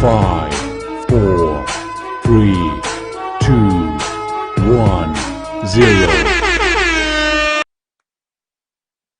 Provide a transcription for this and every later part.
5, 4, 3, 2, 1, 0.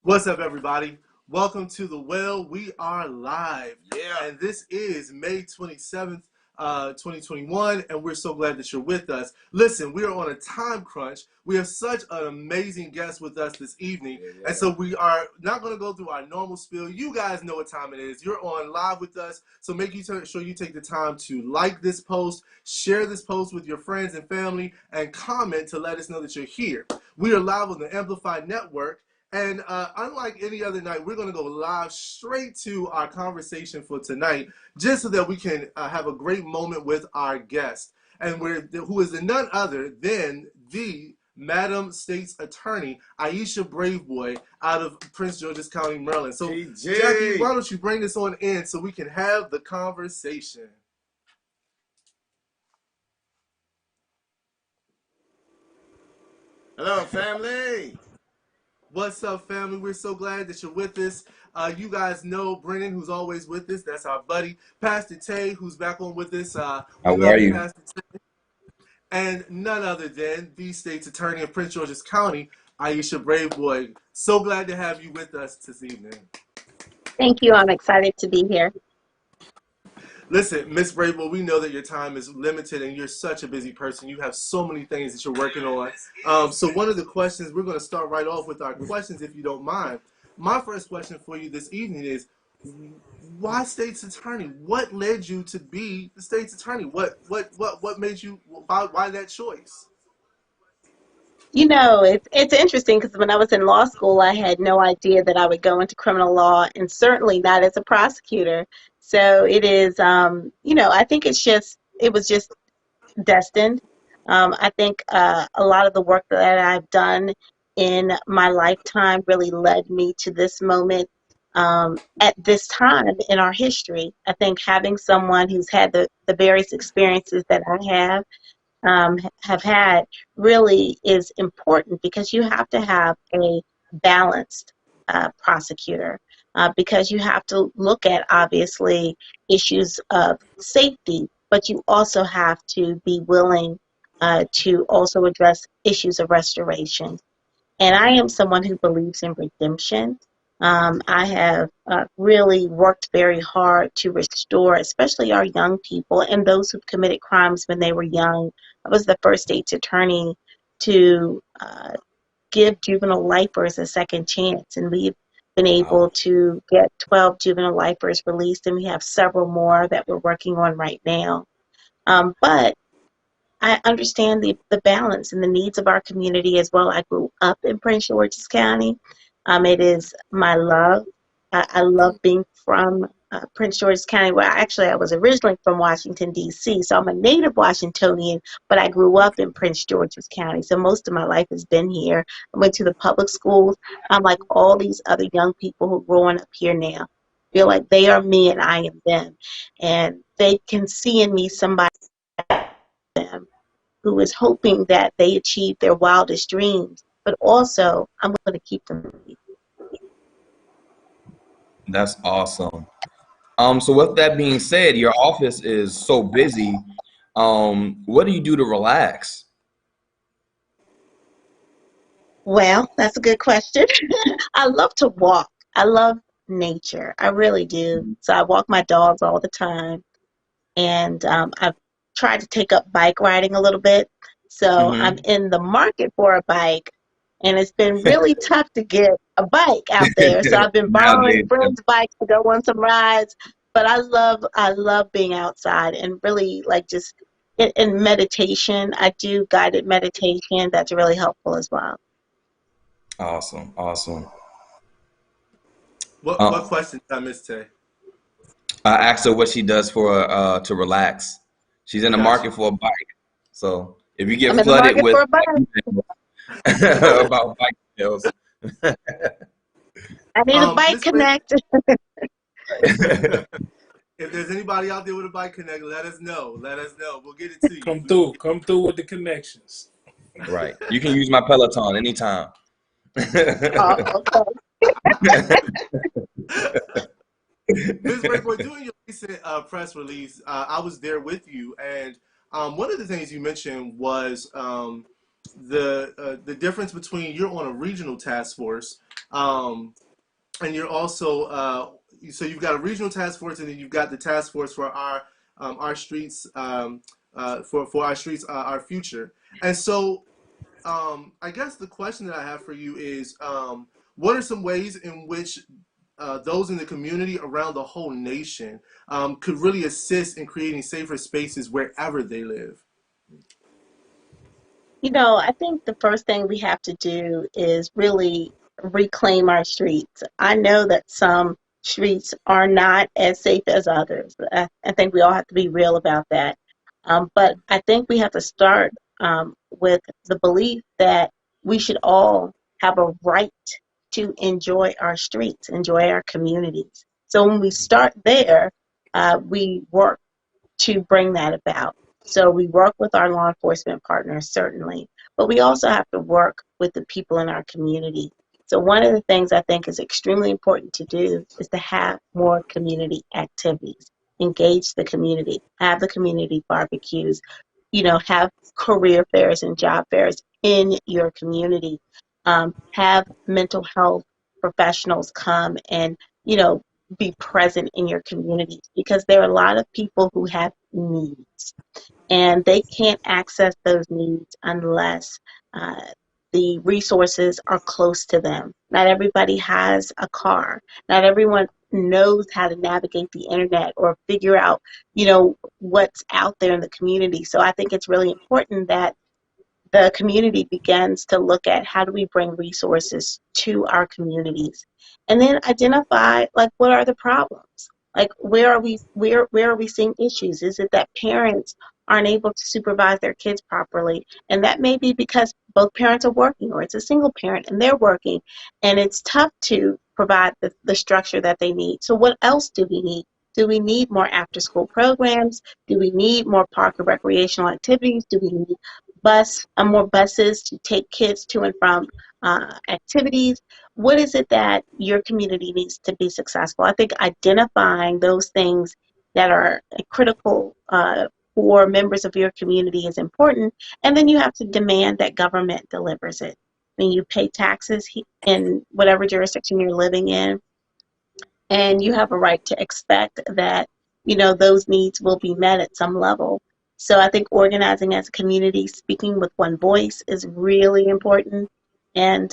What's up, everybody? Welcome to the Well. We are live. Yeah. And this is May 27th, 2021, and we're so glad that you're with us. Listen, we are on a time crunch. We have such an amazing guest with us this evening. Yeah. And so we are not going to go through our normal spiel. You guys know what time it is. You're on live with us. So make sure you take the time to like this post, share this post with your friends and family, and comment to let us know that you're here. We are live on the Amplified Network. And unlike any other night, we're going to go live straight to our conversation for tonight, just so that we can have a great moment with our guest, and who is none other than the Madam State's Attorney, Aisha Braveboy, out of Prince George's County, Maryland. So, TJ. Jackie, why don't you bring this on in so we can have the conversation? Hello, family. What's up, family? We're so glad that you're with us. You guys know Brennen, who's always with us. That's our buddy. Pastor Tay, who's back on with us. How are you? Pastor Tay. And none other than the state's attorney of Prince George's County, Aisha Braveboy. So glad to have you with us this evening. Thank you. I'm excited to be here. Listen, Miss Braveboy, we know that your time is limited and you're such a busy person. You have so many things that you're working on. So one of the questions, we're going to start right off with our questions, if you don't mind. My first question for you this evening is, why state's attorney? What led you to be the state's attorney? What made you, why that choice? You know, it's interesting because when I was in law school, I had no idea that I would go into criminal law, and certainly not as a prosecutor. So it is, you know, I think it was just destined. I think a lot of the work that I've done in my lifetime really led me to this moment at this time in our history. I think having someone who's had the various experiences that I have had really is important, because you have to have a balanced prosecutor, because you have to look at, obviously, issues of safety, but you also have to be willing to also address issues of restoration. And I am someone who believes in redemption. I have really worked very hard to restore, especially our young people and those who've committed crimes when they were young. I was the first state's attorney to give juvenile lifers a second chance, and we've been able to get 12 juvenile lifers released, and we have several more that we're working on right now. But I understand the balance and the needs of our community as well. I grew up in Prince George's County. It is my love. I love being from Prince George's County, where I was originally from Washington, D.C., so I'm a native Washingtonian, but I grew up in Prince George's County, so most of my life has been here. I went to the public schools. I'm like all these other young people who are growing up here now. Feel like they are me and I am them, and they can see in me somebody them who is hoping that they achieve their wildest dreams, but also I'm going to keep them. That's awesome. So with that being said, your office is so busy. What do you do to relax? Well, that's a good question. I love to walk. I love nature. I really do. So I walk my dogs all the time, and I've tried to take up bike riding a little bit. So I'm in the market for a bike, and it's been really tough to get a bike out there. So I've been borrowing friends' bikes to go on some rides. But I love being outside, and really like just in meditation. I do guided meditation. That's really helpful as well. Awesome. What question did I miss, Tay? I asked her what she does for to relax. She's in the market for a bike. So if you get flooded with about bike sales, I need a bike connect. If there's anybody out there with a bike connect, let us know. We'll get it to you. Come through with the connections. Right. You can use my Peloton anytime. Oh, okay. Ms. Braveboy, during your recent press release, I was there with you, and one of the things you mentioned was the difference between you're on a regional task force, and you're also so you've got a regional task force, and then you've got the task force for our streets, for our streets, our future. And so I guess the question that I have for you is, what are some ways in which those in the community around the whole nation could really assist in creating safer spaces wherever they live? I think the first thing we have to do is really reclaim our streets. I know that some streets are not as safe as others. I think we all have to be real about that. But I think we have to start with the belief that we should all have a right to enjoy our streets, enjoy our communities. So when we start there, we work to bring that about. So we work with our law enforcement partners, certainly, but we also have to work with the people in our community. So one of the things I think is extremely important to do is to have more community activities, engage the community, have the community barbecues, have career fairs and job fairs in your community, have mental health professionals come and, be present in your communities because there are a lot of people who have needs and they can't access those needs unless uh, the resources are close to them. Not everybody has a car. Not everyone knows how to navigate the internet or figure out, what's out there in the community. So I think it's really important that the community begins to look at how do we bring resources to our communities and then identify like what are the problems, like where are we seeing issues. Is it that parents aren't able to supervise their kids properly, and that may be because both parents are working or it's a single parent and they're working and it's tough to provide the structure that they need. So what else do we need? Do we need more after school programs? Do we need more park and recreational activities? Do we need more buses to take kids to and from activities? What is it that your community needs to be successful? I think identifying those things that are critical for members of your community is important, and then you have to demand that government delivers it. When you pay taxes in whatever jurisdiction you're living in, and you have a right to expect that those needs will be met at some level. So I think organizing as a community, speaking with one voice is really important, and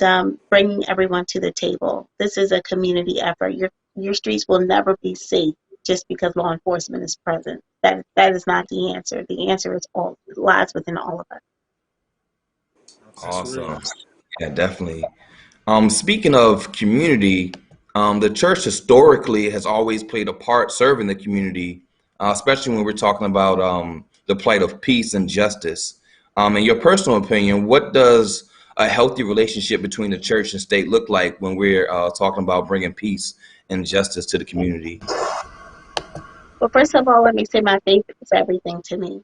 bringing everyone to the table. This is a community effort. Your streets will never be safe just because law enforcement is present. That is not the answer. The answer is all lies within all of us. That's Awesome. real. Yeah, definitely. Speaking of community, the church historically has always played a part serving the community, especially when we're talking about the plight of peace and justice. In your personal opinion, what does a healthy relationship between the church and state look like when we're talking about bringing peace and justice to the community? Well, first of all, let me say my faith is everything to me.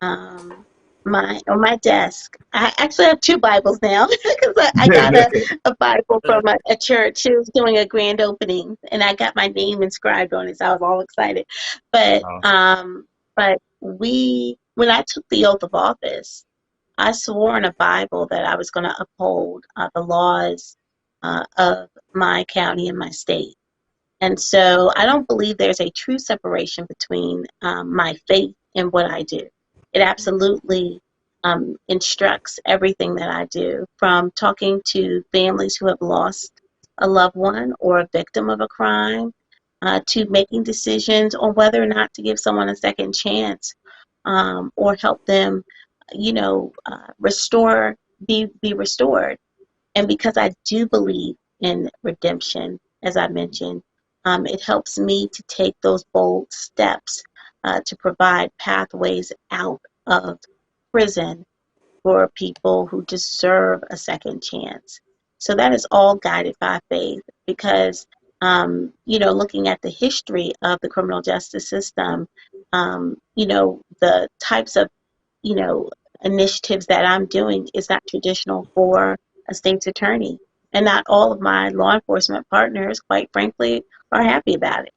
um, my on my desk. I actually have two Bibles now because I got a Bible from a church who was doing a grand opening, and I got my name inscribed on it, so I was all excited. But Awesome. when I took the oath of office, I swore in a Bible that I was going to uphold the laws of my county and my state. And so I don't believe there's a true separation between my faith and what I do. It absolutely instructs everything that I do, from talking to families who have lost a loved one or a victim of a crime, to making decisions on whether or not to give someone a second chance, or help them, restore, be restored. And because I do believe in redemption, as I mentioned, it helps me to take those bold steps to provide pathways out of prison for people who deserve a second chance. So that is all guided by faith because, looking at the history of the criminal justice system, the types of, you know, initiatives that I'm doing is not traditional for a state's attorney. And not all of my law enforcement partners, quite frankly, are happy about it.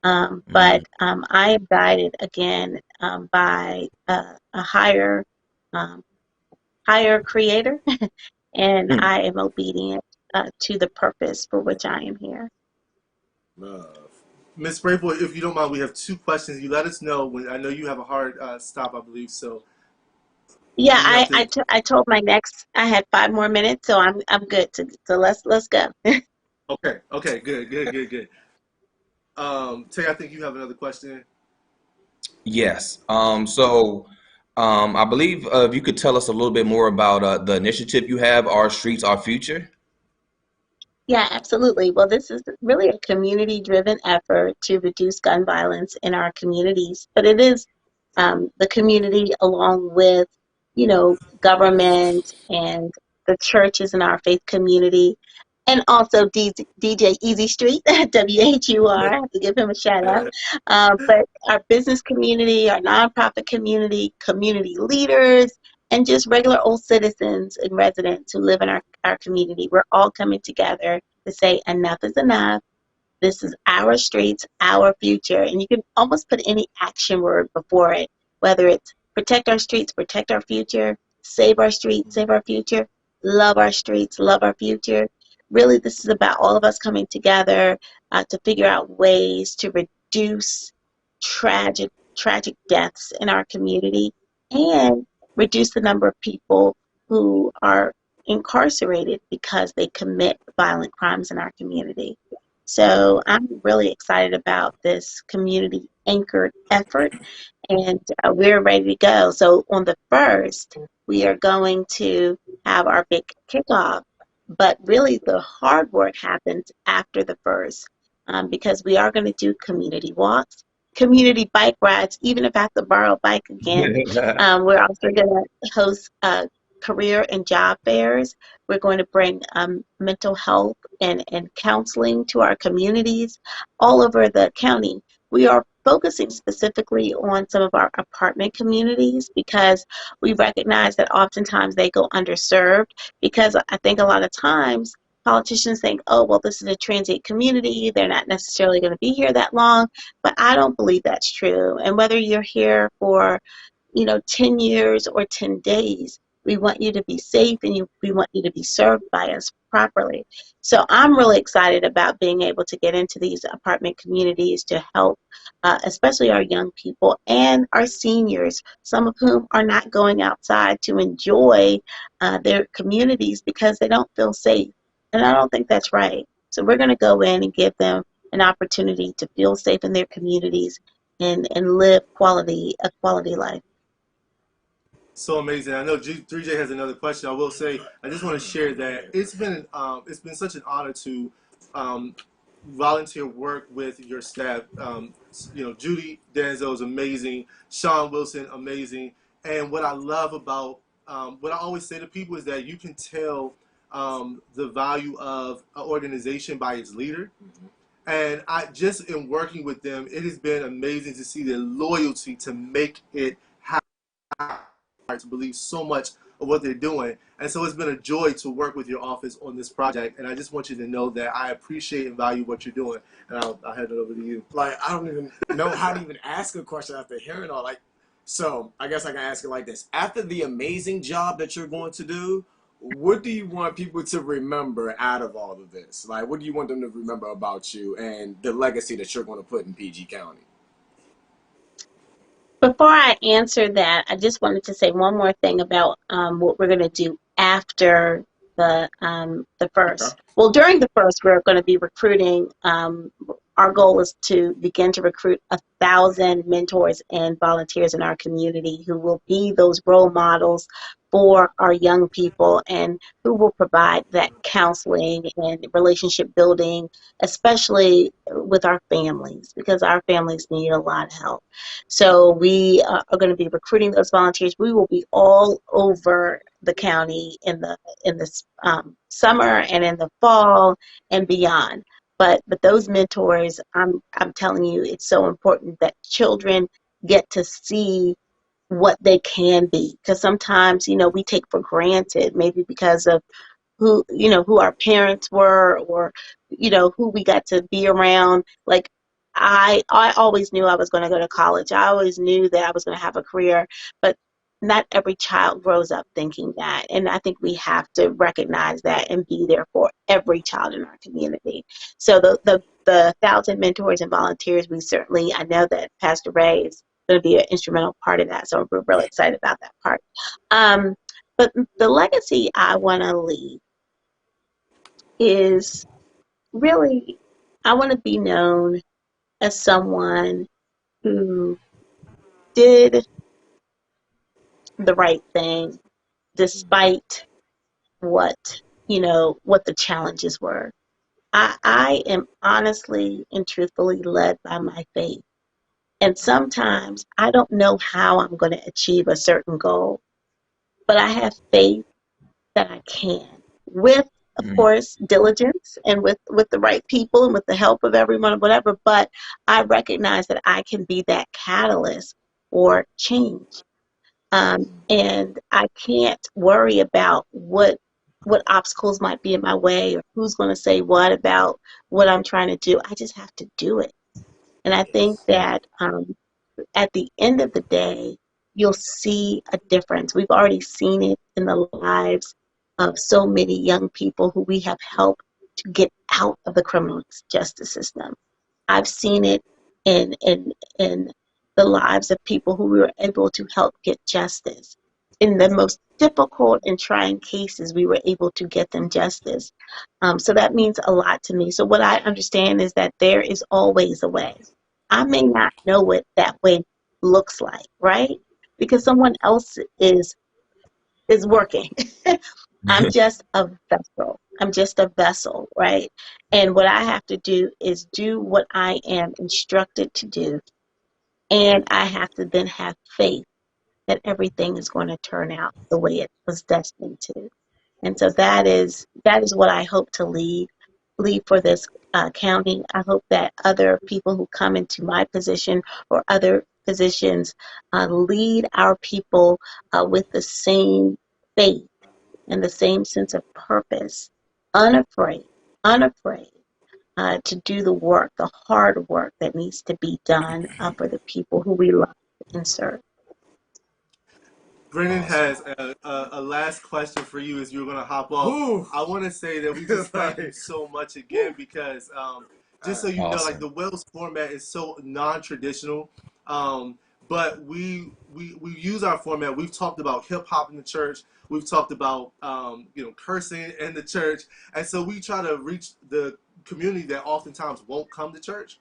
But I am guided again by a um, higher creator, and I am obedient to the purpose for which I am here. Love. Miss Braveboy, if you don't mind, we have 2 questions. You let us know when I know you have a hard stop, I believe. So Yeah, you have to. I told my next I had 5 more minutes, so I'm good to so let's go. Okay. Okay. Good. Good. Good. Good. Tay, I think you have another question. Yes. I believe if you could tell us a little bit more about the initiative you have, Our Streets, Our Future. Yeah, absolutely. Well, this is really a community-driven effort to reduce gun violence in our communities, but it is the community along with, government and the churches in our faith community, and also DJ Easy Street, WHUR. I have to give him a shout out. But our business community, our nonprofit community, community leaders, and just regular old citizens and residents who live in our community. We're all coming together to say enough is enough. This is our streets, our future. And you can almost put any action word before it, whether it's protect our streets, protect our future, save our streets, save our future, love our streets, love our future. Really, this is about all of us coming together to figure out ways to reduce tragic deaths in our community and reduce the number of people who are incarcerated because they commit violent crimes in our community. So I'm really excited about this community anchored effort, and we're ready to go. So on the 1st, we are going to have our big kickoff, but really the hard work happens after the 1st, because we are going to do community walks, community bike rides, even if I have to borrow a bike again. We're also going to host career and job fairs. We're going to bring mental health and counseling to our communities all over the county. We are focusing specifically on some of our apartment communities because we recognize that oftentimes they go underserved, because I think a lot of times politicians think, oh, well, this is a transient community. They're not necessarily going to be here that long, but I don't believe that's true. And whether you're here for 10 years or 10 days. We want you to be safe, and we want you to be served by us properly. So I'm really excited about being able to get into these apartment communities to help, especially our young people and our seniors, some of whom are not going outside to enjoy their communities because they don't feel safe. And I don't think that's right. So we're going to go in and give them an opportunity to feel safe in their communities and live a quality life. So amazing. I know 3J has another question. I will say, I just want to share that it's been such an honor to um, volunteer work with your staff. Judy Danzo is amazing. Sean Wilson, amazing. And what I love about what I always say to people is that you can tell the value of an organization by its leader. And I just in working with them, it has been amazing to see their loyalty to make it happen, to believe so much of what they're doing. And so it's been a joy to work with your office on this project. And I just want you to know that I appreciate and value what you're doing. And I'll hand it over to you. Like, I don't even know how to even ask a question after hearing all. So I guess I can ask it like this. After the amazing job that you're going to do, what do you want people to remember out of all of this? Like, what do you want them to remember about you and the legacy that you're going to put in PG County? Before I answer that, I just wanted to say one more thing about what we're going to do after the 1st. Okay. Well, during the 1st, we're going to be recruiting. Our goal is to begin to recruit 1,000 mentors and volunteers in our community who will be those role models for our young people and who will provide that counseling and relationship building, especially with our families, because our families need a lot of help. So we are going to be recruiting those volunteers. We will be all over the county in the summer and in the fall and beyond. But those mentors, I'm telling you, it's so important that children get to see what they can be, because sometimes we take for granted, maybe because of who our parents were, or who we got to be around. Like, I always knew I was going to go to college. I always knew that I was going to have a career, but not every child grows up thinking that. And I think we have to recognize that and be there for every child in our community. So the 1,000 mentors and volunteers, I know that Pastor Ray is going to be an instrumental part of that. So we're really excited about that part. But the legacy I want to leave is really, I want to be known as someone who did the right thing despite what the challenges were. I am honestly and truthfully led by my faith. And sometimes I don't know how I'm going to achieve a certain goal, but I have faith that I can, with, of course, diligence and with the right people and with the help of everyone, whatever. But I recognize that I can be that catalyst for change. And I can't worry about what obstacles might be in my way or who's going to say what about what I'm trying to do. I just have to do it. And I think that at the end of the day, you'll see a difference. We've already seen it in the lives of so many young people who we have helped to get out of the criminal justice system. I've seen it in the lives of people who we were able to help get justice. In the most difficult and trying cases, we were able to get them justice. So that means a lot to me. So what I understand is that there is always a way. I may not know what that way looks like, right? Because someone else is working. I'm just a vessel. I'm just a vessel, right? And what I have to do is do what I am instructed to do. And I have to then have faith that everything is going to turn out the way it was destined to. And so that is what I hope to leave for this county. I hope that other people who come into my position or other positions lead our people with the same faith and the same sense of purpose, unafraid to do the work, the hard work that needs to be done for the people who we love and serve. Brennen has a last question for you as you're going to hop off. Ooh. I want to say that we just thank you so much again because just so you know, like the Wells format is so non-traditional, but we use our format. We've talked about hip hop in the church. We've talked about cursing in the church, and so we try to reach the community that oftentimes won't come to church.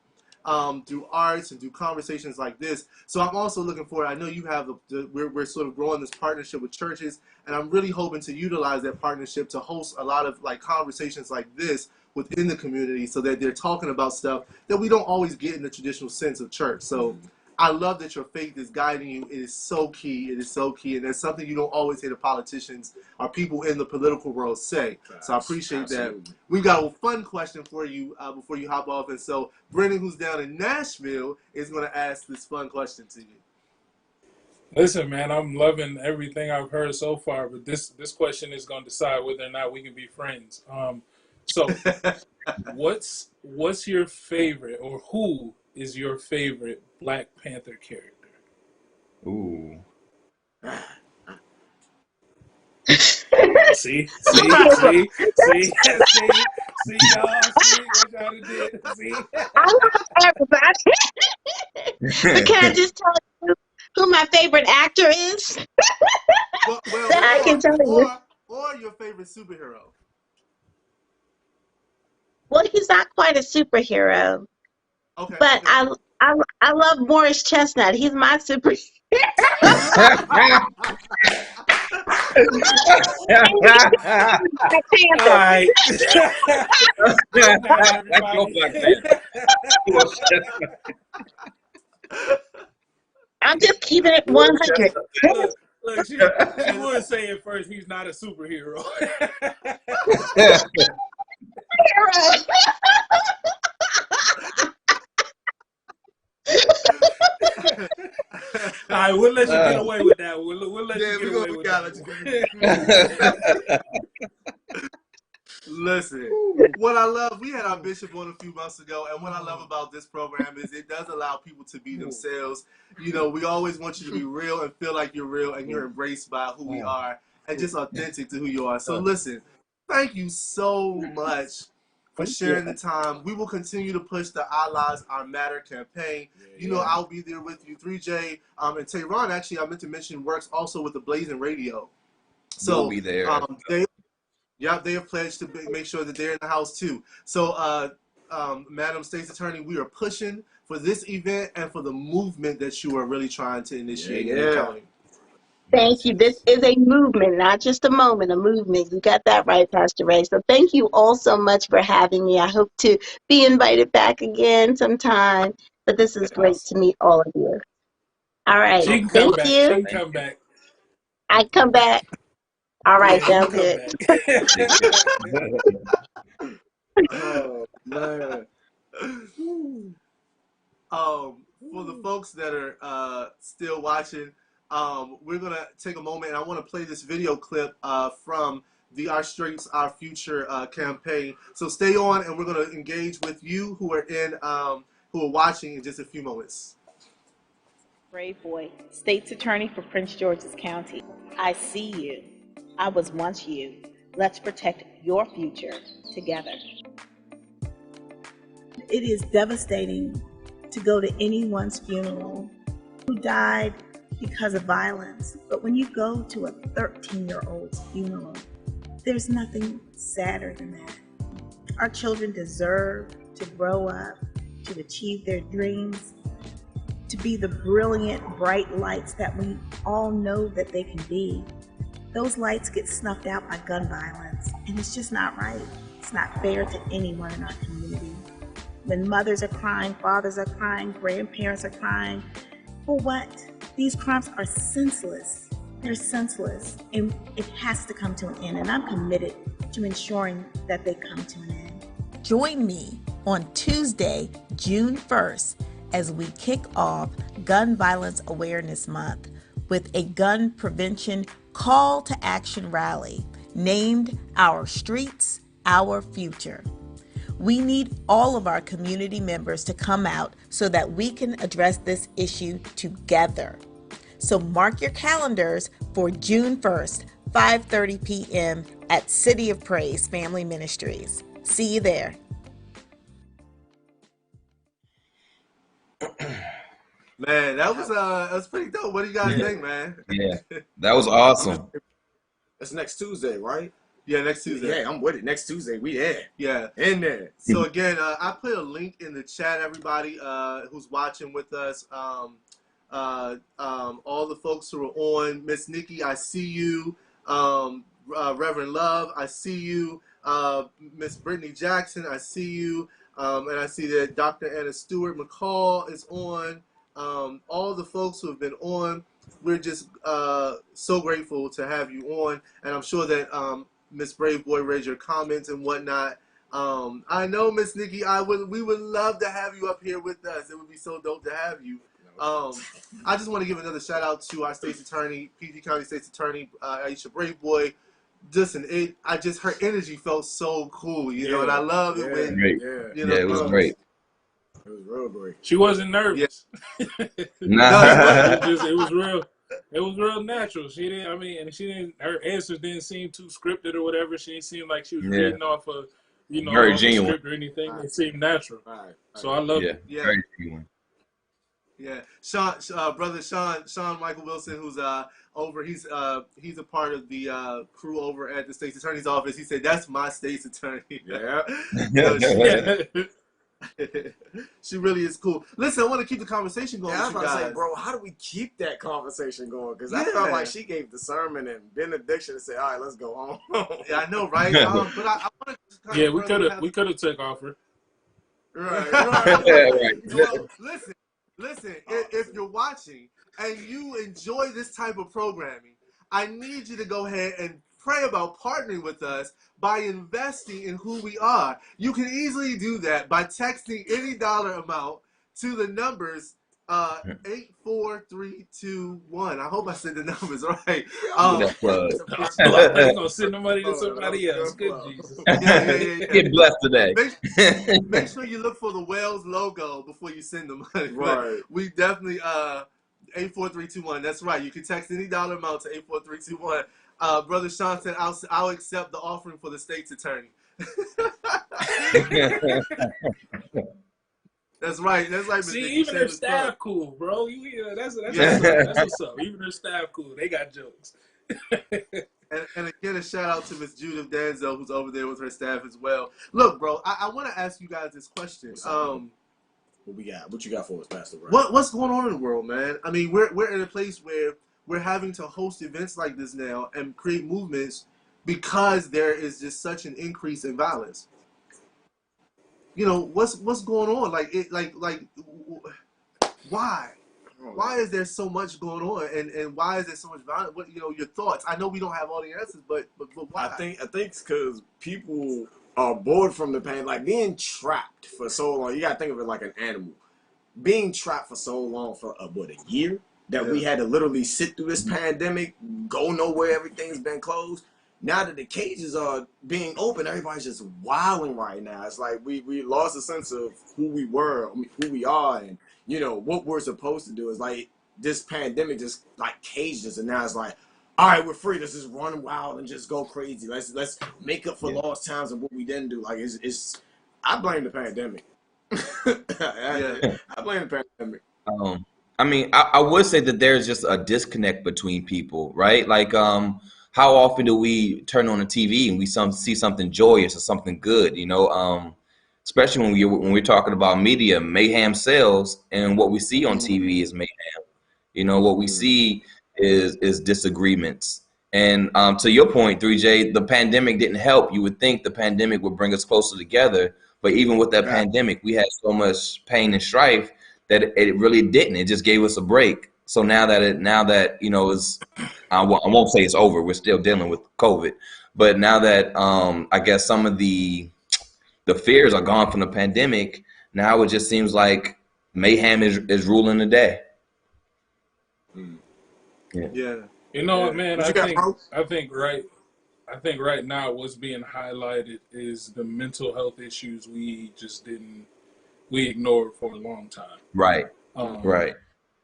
Through arts and through conversations like this. So I'm also looking forward. I know you have we're sort of growing this partnership with churches, and I'm really hoping to utilize that partnership to host a lot of like conversations like this within the community, so that they're talking about stuff that we don't always get in the traditional sense of church. So I love that your faith is guiding you. It is so key. It is so key, and that's something you don't always hear the politicians or people in the political world say. So I appreciate that. We've got a fun question for you before you hop off, and so Brennen, who's down in Nashville, is going to ask this fun question to you. Listen, man, I'm loving everything I've heard so far, but this question is going to decide whether or not we can be friends. So, what's your favorite, or who is your favorite Black Panther character? Ooh. See, y'all. See what y'all did. See. I love everybody. But can I just tell you who my favorite actor is? I can tell you. Or your favorite superhero. Well, he's not quite a superhero. Okay. But okay. I love Morris Chestnut. He's my superhero. All right. I'm just keeping it 100. Look, she would say at first he's not a superhero. All right, we'll let you get away with that. We'll let you get away with that. Listen, What I love, we had our bishop on a few months ago, and what I love about this program is it does allow people to be themselves. You know, we always want you to be real and feel like you're real and you're embraced by who we are and just authentic to who you are. So listen, thank you so much for sharing the time. We will continue to push the Our Lives, Our Matter campaign. You know, I'll be there with you. 3J and Tehran, actually, I meant to mention, works also with the Blazing Radio. So We'll be there. they have pledged to make sure that they're in the house too. So, Madam State's Attorney, we are pushing for this event and for the movement that you are really trying to initiate in the county. Thank you. This is a movement, not just a moment, a movement. You got that right, Pastor Ray. So thank you all so much for having me. I hope to be invited back again sometime. But this is great to meet all of you. All right. She can come Thank back. you. She can come back. I come back. All right, Yeah, you sounds come good. back. Oh man. For the folks that are still watching, we're gonna take a moment, and I want to play this video clip from the Our Strengths, Our Future campaign. So stay on, and we're gonna engage with you who are watching in just a few moments. Braveboy, State's Attorney for Prince George's County. I see you. I was once you. Let's protect your future together. It is devastating to go to anyone's funeral who died because of violence. But when you go to a 13-year-old's funeral, there's nothing sadder than that. Our children deserve to grow up, to achieve their dreams, to be the brilliant, bright lights that we all know that they can be. Those lights get snuffed out by gun violence, and it's just not right. It's not fair to anyone in our community. When mothers are crying, fathers are crying, grandparents are crying, for what? These crimes are senseless. They're senseless, and it has to come to an end, and I'm committed to ensuring that they come to an end. Join me on Tuesday, June 1st, as we kick off Gun Violence Awareness Month with a gun prevention call to action rally named Our Streets, Our Future. We need all of our community members to come out so that we can address this issue together. So mark your calendars for June 1st, 5:30 p.m. at City of Praise Family Ministries. See you there. Man, that was pretty dope. What do you guys think, man? Yeah, that was awesome. That's next Tuesday, right? Yeah, next Tuesday. Yeah, I'm with it. Next Tuesday, we there. Yeah. In there. So again, I put a link in the chat, everybody who's watching with us. All the folks who are on. Miss Nikki, I see you. Reverend Love, I see you. Miss Brittany Jackson, I see you. And I see that Dr. Anna Stewart McCall is on. All the folks who have been on, we're just so grateful to have you on. And I'm sure that Miss Braveboy read your comments and whatnot. I know, Miss Nikki, we would love to have you up here with us. It would be so dope to have you. I just want to give another shout out to our state's attorney, PG County State's Attorney, Aisha Braveboy. Listen, her energy felt so cool, you know, and I love it when, you know, it was great. It was real great. She wasn't nervous. Nah. It was real. It was real natural. She didn't. I mean, and her answers didn't seem too scripted or whatever. She didn't seem like she was reading off of, very off genuine. a script or anything. It seemed natural. So I love it. Yeah. Very genuine. Yeah, brother Sean Michael Wilson, who's over. He's a part of the crew over at the state's attorney's office. He said, "That's my state's attorney." Yeah. She really is cool. Listen, I want to keep the conversation going. Yeah, I with was you about guys. to say, bro, how do we keep that conversation going? Because I felt like she gave the sermon and benediction and said, "All right, let's go home." Yeah, I know, right? But I want to. Yeah, we could have took off her. Right. Well, listen. If you're watching and you enjoy this type of programming, I need you to go ahead and pray about partnering with us by investing in who we are. You can easily do that by texting any dollar amount to the numbers 84321. I hope I said the numbers right. That plug. Like, they gonna send the money to somebody else. Good Jesus. Yeah. Get blessed today. Make sure you look for the Wells logo before you send the money. Right. But we definitely 84321. That's right. You can text any dollar amount to 84321. Brother Sean said, I'll accept the offering for the state's attorney. That's right. See, even their staff cool, bro. That's what's up. Even their staff cool. They got jokes. And again, a shout out to Miss Judith Danzo, who's over there with her staff as well. Look, bro, I want to ask you guys this question. What we got? What you got for us, Pastor? What's going on in the world, man? I mean, we're in a place where we're having to host events like this now and create movements because there is just such an increase in violence. You know, what's going on? Why? Why is there so much going on, and why is there so much violence? What, your thoughts? I know we don't have all the answers, but why? I think it's because people are bored from the pain, like being trapped for so long. You gotta think of it like an animal, being trapped for so long, for a year, that we had to literally sit through this pandemic, go nowhere, everything's been closed. Now that the cages are being open, everybody's just wilding right now. It's like we lost a sense of who we were, who we are, and what we're supposed to do. Is like this pandemic just like caged us, and now it's like, all right, we're free. Let's just run wild and just go crazy. Let's make up for lost times and what we didn't do. Like it's I blame the pandemic. I blame the pandemic. I mean, I would say that there's just a disconnect between people, right? Like, how often do we turn on the TV and we see something joyous or something good, especially when we're talking about media, mayhem sells, and what we see on TV is mayhem. What we see is disagreements. And to your point, 3J, the pandemic didn't help. You would think the pandemic would bring us closer together, but even with that pandemic, we had so much pain and strife that it really didn't. It just gave us a break. So now that is, I won't say it's over. We're still dealing with COVID, but now that I guess some of the fears are gone from the pandemic, now it just seems like mayhem is ruling the day. Yeah. You know what, man? I think right now what's being highlighted is the mental health issues we ignored for a long time. Right. Right.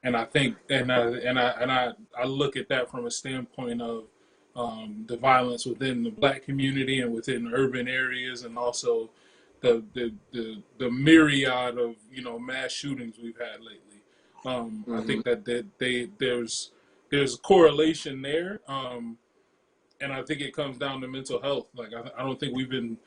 And I think, and I look at that from a standpoint of the violence within the Black community and within urban areas, and also the myriad of mass shootings we've had lately. I think that there's correlation there, and I think it comes down to mental health. Like I don't think we've been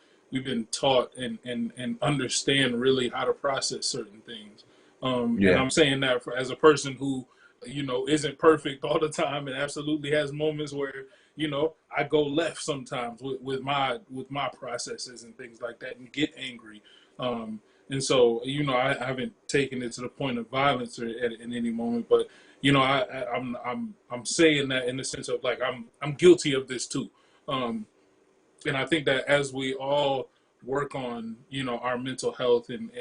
taught and understand really how to process certain things. And I'm saying that as a person who, isn't perfect all the time and absolutely has moments where, I go left sometimes with my processes and things like that and get angry. And so, I haven't taken it to the point of violence in any moment, but, I'm saying that in the sense of like, I'm guilty of this too. And I think that as we all work on, our mental health and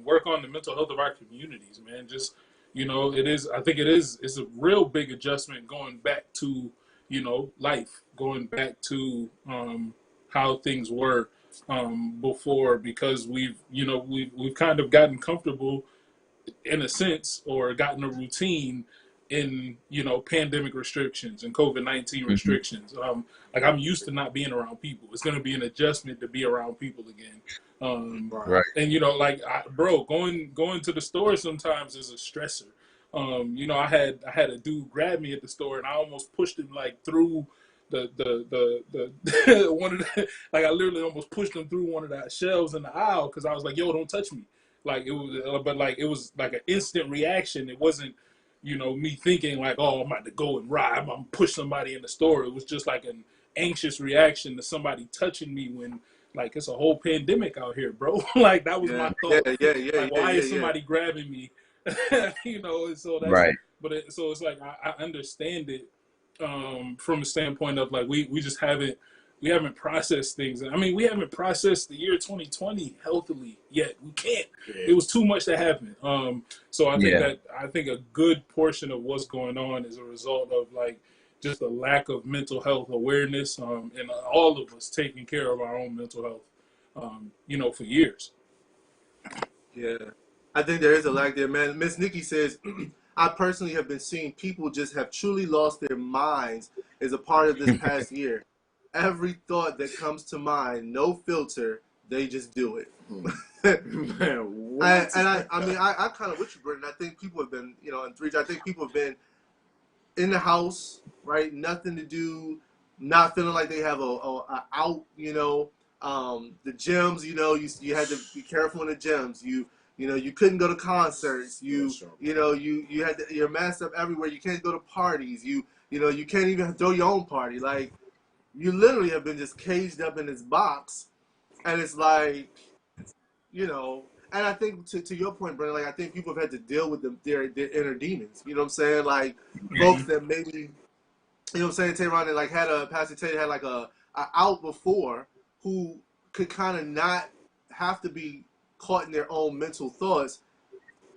work on the mental health of our communities, man, just, it's a real big adjustment going back to, life, going back to how things were before, because we've kind of gotten comfortable in a sense, or gotten a routine in pandemic restrictions and COVID-19 restrictions. Like I'm used to not being around people. It's going to be an adjustment to be around people again. Right. And going to the store sometimes is a stressor. I had a dude grab me at the store, and I almost pushed him like through the one of the, like I literally almost pushed him through one of the shelves in the aisle, because I was like, yo, don't touch me. Like it was, but like it was like an instant reaction. It wasn't, me thinking like, oh, I'm about to go and rob, I'm gonna push somebody in the store. It was just like an anxious reaction to somebody touching me when, like, it's a whole pandemic out here, bro. Like that was my thought. Like, why is somebody grabbing me? And so that's right. But so it's like I understand it from a standpoint of like we just haven't processed things. I mean, we haven't processed the year 2020 healthily yet. We can't. was too much to happen. So I think Yeah. a good portion of what's going on is a result of like just a lack of mental health awareness, and all of us taking care of our own mental health, for years. Yeah, I think there is a lack there, man. Miss Nikki says, I personally have been seeing people just have truly lost their minds as a part of this past year. Every thought that comes to mind, no filter, they just do it. Man, what? I kind of with you, Brendan. I think people have been, in 3G, I think people have been in the house, right? Nothing to do, not feeling like they have a out, the gyms, you had to be careful in the gyms. You couldn't go to concerts. You had you're masked up everywhere. You can't go to parties. You can't even throw your own party. Like, you literally have been just caged up in this box, and it's like, and I think to your point, Brendan, like, I think people have had to deal with their inner demons. You know what I'm saying? Like, folks that maybe, you know what I'm saying, Tehran, that like had Pastor Tate had like a out before, who could kind of not have to be caught in their own mental thoughts,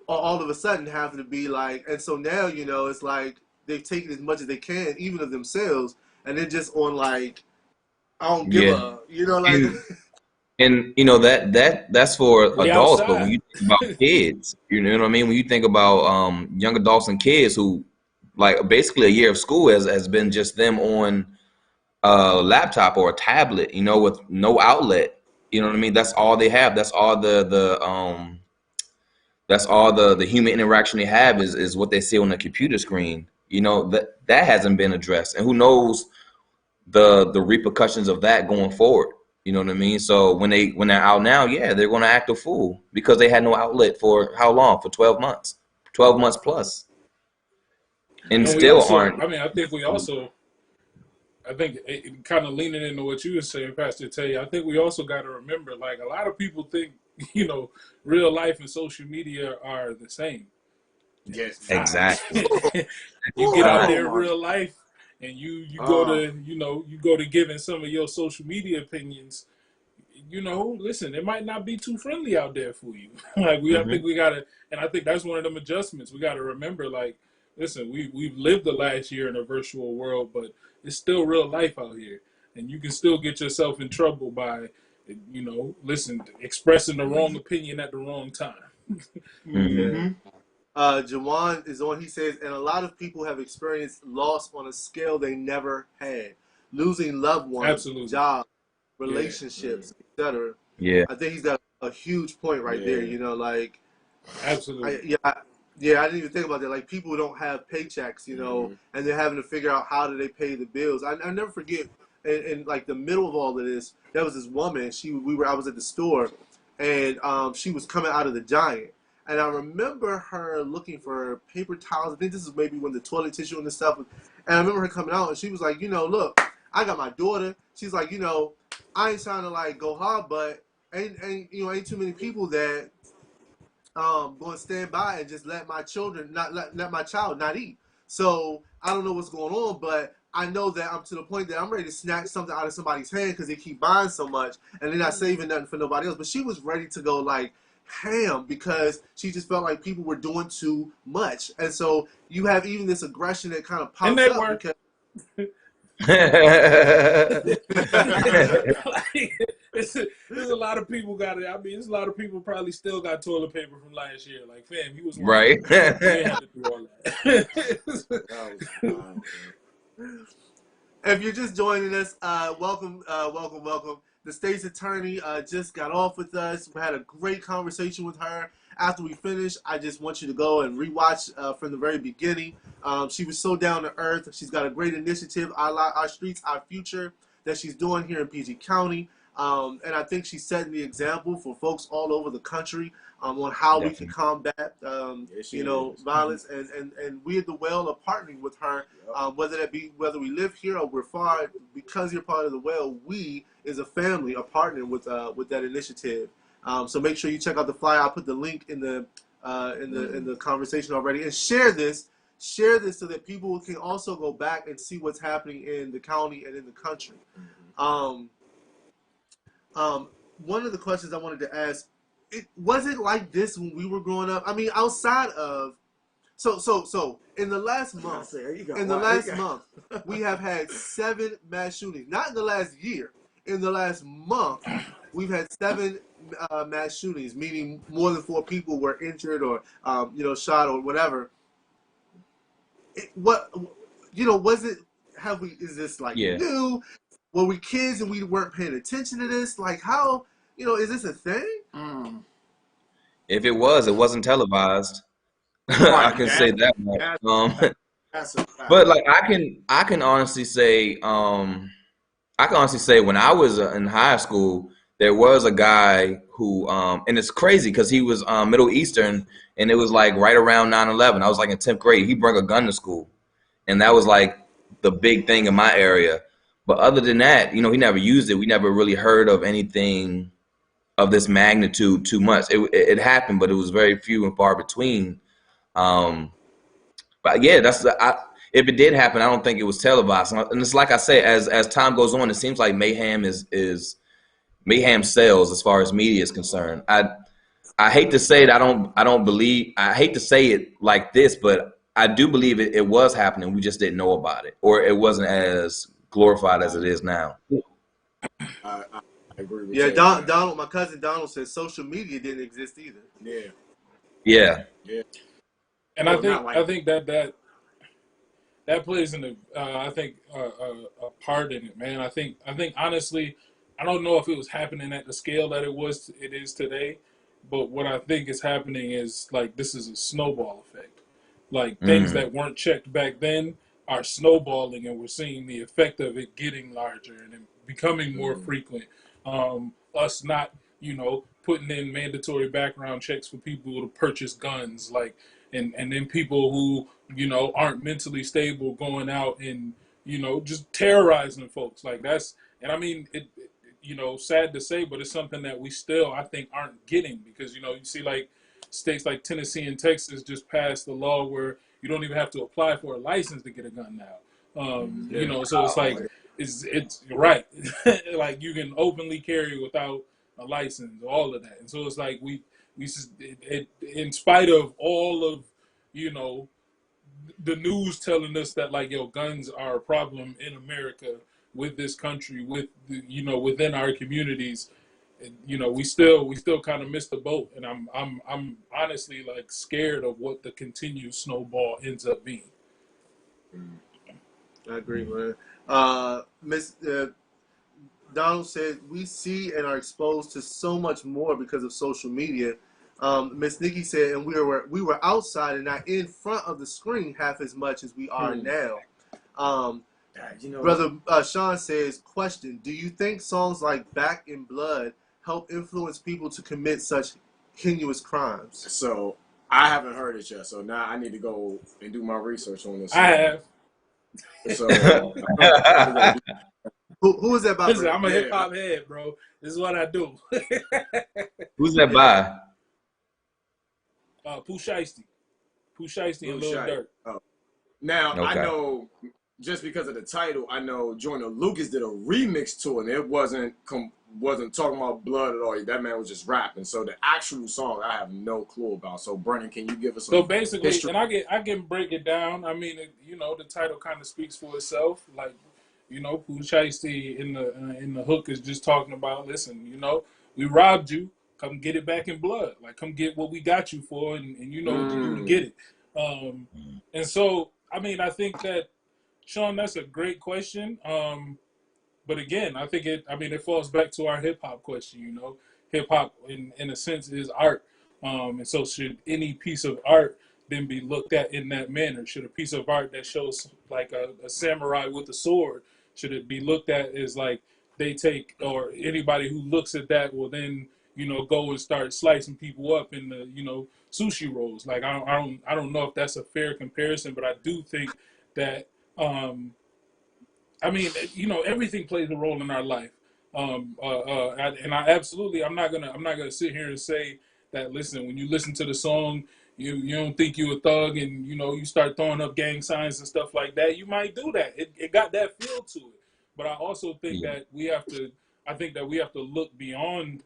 or all of a sudden have to be like, and so now, it's like they've taken as much as they can, even of themselves, and they're just on like, I don't give Yeah. a, like. And that's for We adults, but when outside. you think about kids, you know what I mean? When you think about young adults and kids who, like, basically a year of school has been just them on a laptop or a tablet, with no outlet. You know what I mean? That's all they have. That's all the human interaction they have is what they see on the computer screen. That hasn't been addressed, and who knows the repercussions of that going forward. You know what I mean? So when they're out now, yeah, they're going to act a fool because they had no outlet for how long? For 12 months, 12 months plus, and And we still also, aren't. I think kind of leaning into what you were saying, Pastor Tay, I think we also got to remember, like, a lot of people think, real life and social media are the same. Yes. Exactly. You get out there in my. real life and you go to giving some of your social media opinions. Listen, it might not be too friendly out there for you. Like, I think we gotta, and I think that's one of them adjustments we gotta remember. Like, listen, we've lived the last year in a virtual world, but it's still real life out here, and you can still get yourself in trouble by, expressing the wrong opinion at the wrong time. Yeah. Jawan is on. He says, and a lot of people have experienced loss on a scale they never had, losing loved ones, Absolutely. jobs, relationships, etc. Yeah. I think he's got a huge point right there. Like, Absolutely. I didn't even think about that. Like, people who don't have paychecks, and they're having to figure out how do they pay the bills. I never forget, in like the middle of all of this, there was this woman. I was at the store, and she was coming out of the Giant. And I remember her looking for paper towels. I think this is maybe when the toilet tissue and the stuff was. And I remember her coming out, and she was like, look, I got my daughter. She's like, I ain't trying to like go hard, but ain't too many people that going to stand by and just let my children let my child not eat. So I don't know what's going on, but I know that I'm to the point that I'm ready to snatch something out of somebody's hand because they keep buying so much and they're not saving nothing for nobody else. But she was ready to go like ham because she just felt like people were doing too much. And so you have even this aggression that kind of pops up because there's a lot of people got it. I mean, there's a lot of people probably still got toilet paper from last year. Like, fam, he was right. You ain't had to do all that. If you're just joining us, welcome. The state's attorney just got off with us. We had a great conversation with her. After we finish, I just want you to go and rewatch from the very beginning. She was so down to earth. She's got a great initiative, Our Streets, Our Future, that she's doing here in PG County. And I think she's setting the example for folks all over the country on how we can combat, violence. And we at the Well are partnering with her, whether we live here or we're far. Because you're part of the Well, we as a family are partnering with that initiative. So make sure you check out the flyer. I'll put the link in the conversation already, and share this so that people can also go back and see what's happening in the county and in the country. One of the questions I wanted to ask it wasn't like this when we were growing up. I mean, outside of so in the last month, we have had 7 mass shootings. Not in the last year. In the last month, we've had 7 mass shootings, meaning more than 4 people were injured or shot or whatever. Was it? Have we? Is this like Yeah. new? Were we kids and we weren't paying attention to this? Like how? Is this a thing? If it was, it wasn't televised. Right, I can say that much. that's a fact. But like I can honestly say when I was in high school, there was a guy who and it's crazy because he was Middle Eastern, and it was like right around 9/11. I was like in 10th grade. He brought a gun to school, and that was like the big thing in my area. But other than that, he never used it. We never really heard of anything of this magnitude too much. It happened, but it was very few and far between. But yeah, if it did happen, I don't think it was televised. And it's like I say, as time goes on, it seems like mayhem mayhem sells as far as media is concerned. I hate to say it. I hate to say it like this, but I do believe it was happening. We just didn't know about it, or it wasn't as glorified as it is now. I agree with Yeah, you. Donald, my cousin Donald said social media didn't exist either. Yeah. And I think that plays in a part in it, man. I think honestly, I don't know if it was happening at the scale that it is today, but what I think is happening is like this is a snowball effect. Like things that weren't checked back then are snowballing, and we're seeing the effect of it getting larger and it becoming more frequent. Us not, putting in mandatory background checks for people to purchase guns, like, and then people who, aren't mentally stable going out and, just terrorizing folks like that's, and I mean, sad to say, but it's something that we still, I think, aren't getting because, you see like states like Tennessee and Texas just passed the law where you don't even have to apply for a license to get a gun now. So it's like, it's right. Like you can openly carry without a license, all of that. And so it's like we in spite of all of, the news telling us that like, guns are a problem in America with this country, with within our communities. We still kind of missed the boat, and I'm honestly like scared of what the continued snowball ends up being. I agree, man. Miss Donald said we see and are exposed to so much more because of social media. Miss Nikki said, and we were outside and not in front of the screen half as much as we are now. Brother Sean says, question: do you think songs like "Back in Blood" help influence people to commit such heinous crimes? So I haven't heard it yet. So now I need to go and do my research on this. I have. So who is that by? Listen, I'm a hip hop head, bro. This is what I do. Who's that by? Pooh Shiesty and Lil Durk. Oh. Now Okay. I know just because of the title, I know Joyner Lucas did a remix to it, and it wasn't talking about blood at all. That man was just rapping. So the actual song, I have no clue about. So Brennen, can you give us some So basically, history? and I can break it down. I mean, the title kind of speaks for itself. Like, Pooh Shiesty in the hook is just talking about, listen, we robbed you. Come get it back in blood. Like, come get what we got you for, and you know what to do to get it. And so, I mean, I think that, Sean, that's a great question. But again, I think it falls back to our hip hop question. Hip hop, in a sense, is art. And so, should any piece of art then be looked at in that manner? Should a piece of art that shows like a samurai with a sword, should it be looked at as like they take, or anybody who looks at that will then go and start slicing people up in the sushi rolls? Like I don't know if that's a fair comparison, but I do think that I mean, everything plays a role in our life. I'm not gonna sit here and say that, listen, when you listen to the song, you don't think you a thug and you start throwing up gang signs and stuff like that. You might do that. It got that feel to it. But I also think that we have to look beyond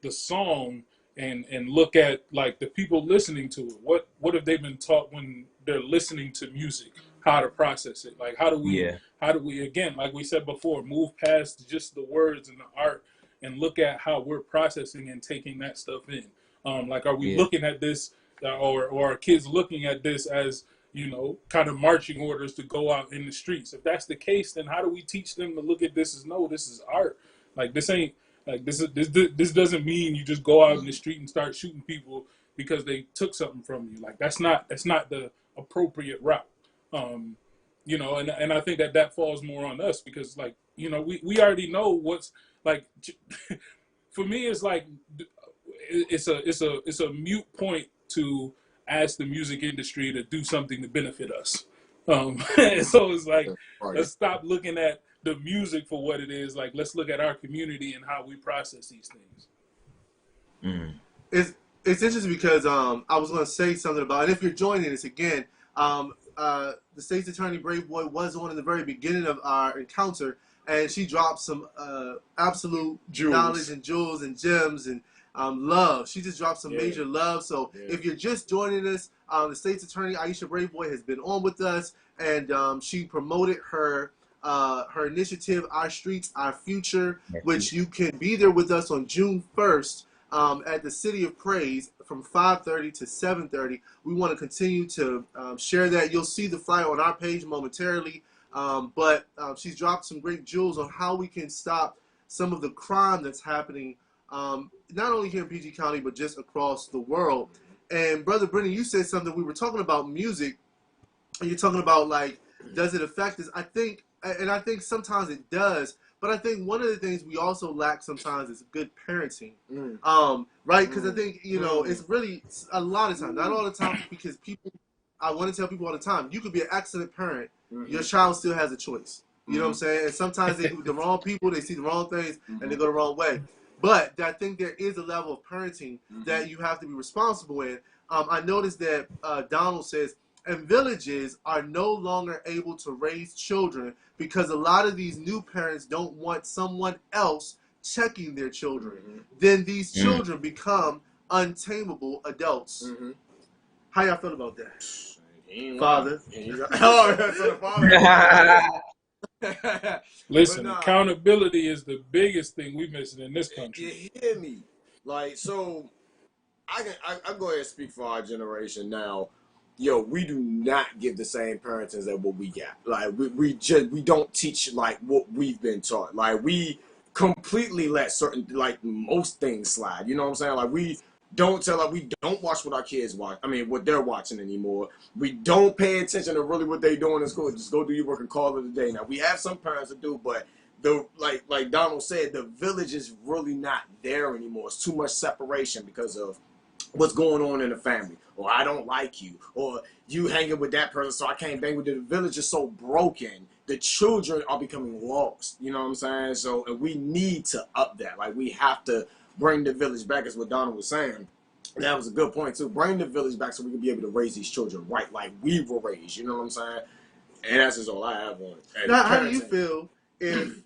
the song and look at like the people listening to it. What have they been taught when they're listening to music? How to process it? Like how do we again, like we said before, move past just the words and the art and look at how we're processing and taking that stuff in? Like are we looking at this or are kids looking at this as, you know, kind of marching orders to go out in the streets? If that's the case, then how do we teach them to look at this as, no, this is art. Like this ain't like this doesn't mean you just go out in the street and start shooting people because they took something from you. Like that's not the appropriate route. You know, and I think that falls more on us because, like, you know, we already know what's like. For me, it's like it's a mute point to ask the music industry to do something to benefit us. So it's like, let's stop looking at the music for what it is. Like, let's look at our community and how we process these things. It's interesting because I was going to say something about, and if you're joining us again, the state's attorney Braveboy was on in the very beginning of our encounter, and she dropped some absolute knowledge and jewels and gems and love. She just dropped some major love. So if you're just joining us, the state's attorney Aisha Braveboy has been on with us, and she promoted her initiative, Our Streets, Our Future, which you can be there with us on June 1st at the City of Praise from 5:30 to 7:30. We want to continue to share that. You'll see the flyer on our page momentarily, but she's dropped some great jewels on how we can stop some of the crime that's happening, not only here in PG County, but just across the world. And Brother Brennen, you said something. We were talking about music, and you're talking about, like, does it affect us? I think sometimes it does, but I think one of the things we also lack sometimes is good parenting, right? Because I think, you know, it's really a lot of times, not all the time, because I want to tell people all the time, you could be an excellent parent, your child still has a choice. You know what I'm saying? And sometimes they do the wrong people, they see the wrong things, and they go the wrong way. But I think there is a level of parenting that you have to be responsible in. I noticed that Donald says, and villages are no longer able to raise children because a lot of these new parents don't want someone else checking their children. Then these children become untamable adults. How y'all feel about that? Father. Listen, accountability is the biggest thing we're missing in this country. You hear me? Like, so I go ahead and speak for our generation now. Yo, we do not give the same parenting that what we got. Like we don't teach like what we've been taught. Like we completely let certain, like, most things slide. You know what I'm saying? Like we don't tell, like, we don't watch what our kids watch. I mean, what they're watching anymore. We don't pay attention to really what they're doing in school. Just go do your work and call it a day. Now we have some parents that do, but the like Donald said, the village is really not there anymore. It's too much separation because of what's going on in the family, or I don't like you, or you hanging with that person, so I can't bang with you. The village is so broken. The children are becoming lost. You know what I'm saying? So, and we need to up that. Like, we have to bring the village back, is what Donald was saying. And that was a good point too. Bring the village back so we can be able to raise these children right, like we were raised. You know what I'm saying? And that's just all I have on it. Now, how do you feel if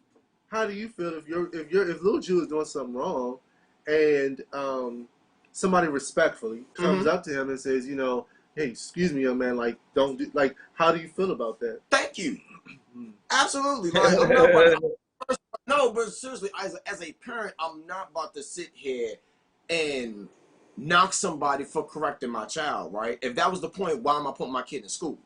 little Jew is doing something wrong, and somebody respectfully comes up to him and says, you know, hey, excuse me, young man, like, don't do, like, how do you feel about that? Thank you. Absolutely. Like, no, but seriously, as a parent, I'm not about to sit here and knock somebody for correcting my child, right? If that was the point, why am I putting my kid in school?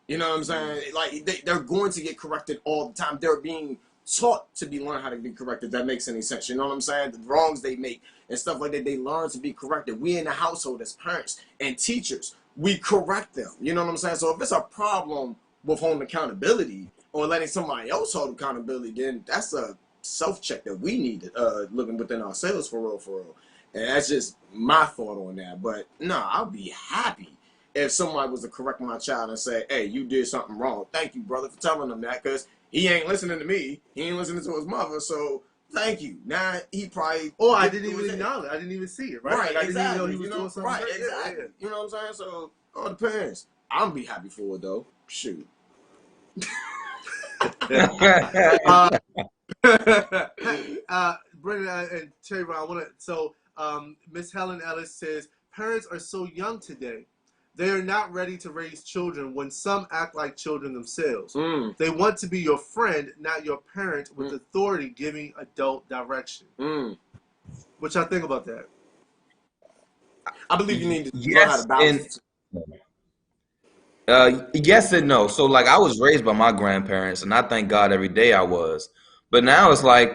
You know what I'm saying? Like, they're going to get corrected all the time. They're being taught to learn how to be corrected. That makes any sense. You know what I'm saying? The wrongs they make and stuff like that, they learn to be corrected. We in the household as parents and teachers, we correct them. You know what I'm saying? So if it's a problem with holding accountability or letting somebody else hold accountability, then that's a self-check that we need looking within ourselves, for real. And that's just my thought on that. But no, I'll be happy if somebody was to correct my child and say, hey, you did something wrong. Thank you, brother, for telling them that, because he ain't listening to me. He ain't listening to his mother. So thank you. Now he probably... Or I didn't even acknowledge. I didn't even see it, right? Right, like, exactly. I didn't even know he was doing something. Right, exactly. Yeah. You know what I'm saying? So, all depends. I'm be happy for it, though. Shoot. Brennen and Terry, I want to... So, Miss Helen Ellis says, parents are so young today. They are not ready to raise children when some act like children themselves. They want to be your friend, not your parent with authority giving adult direction. What y'all think about that? I believe you need to learn how to Yes, balance. yes and no. So like I was raised by my grandparents, and I thank God every day I was. But now it's like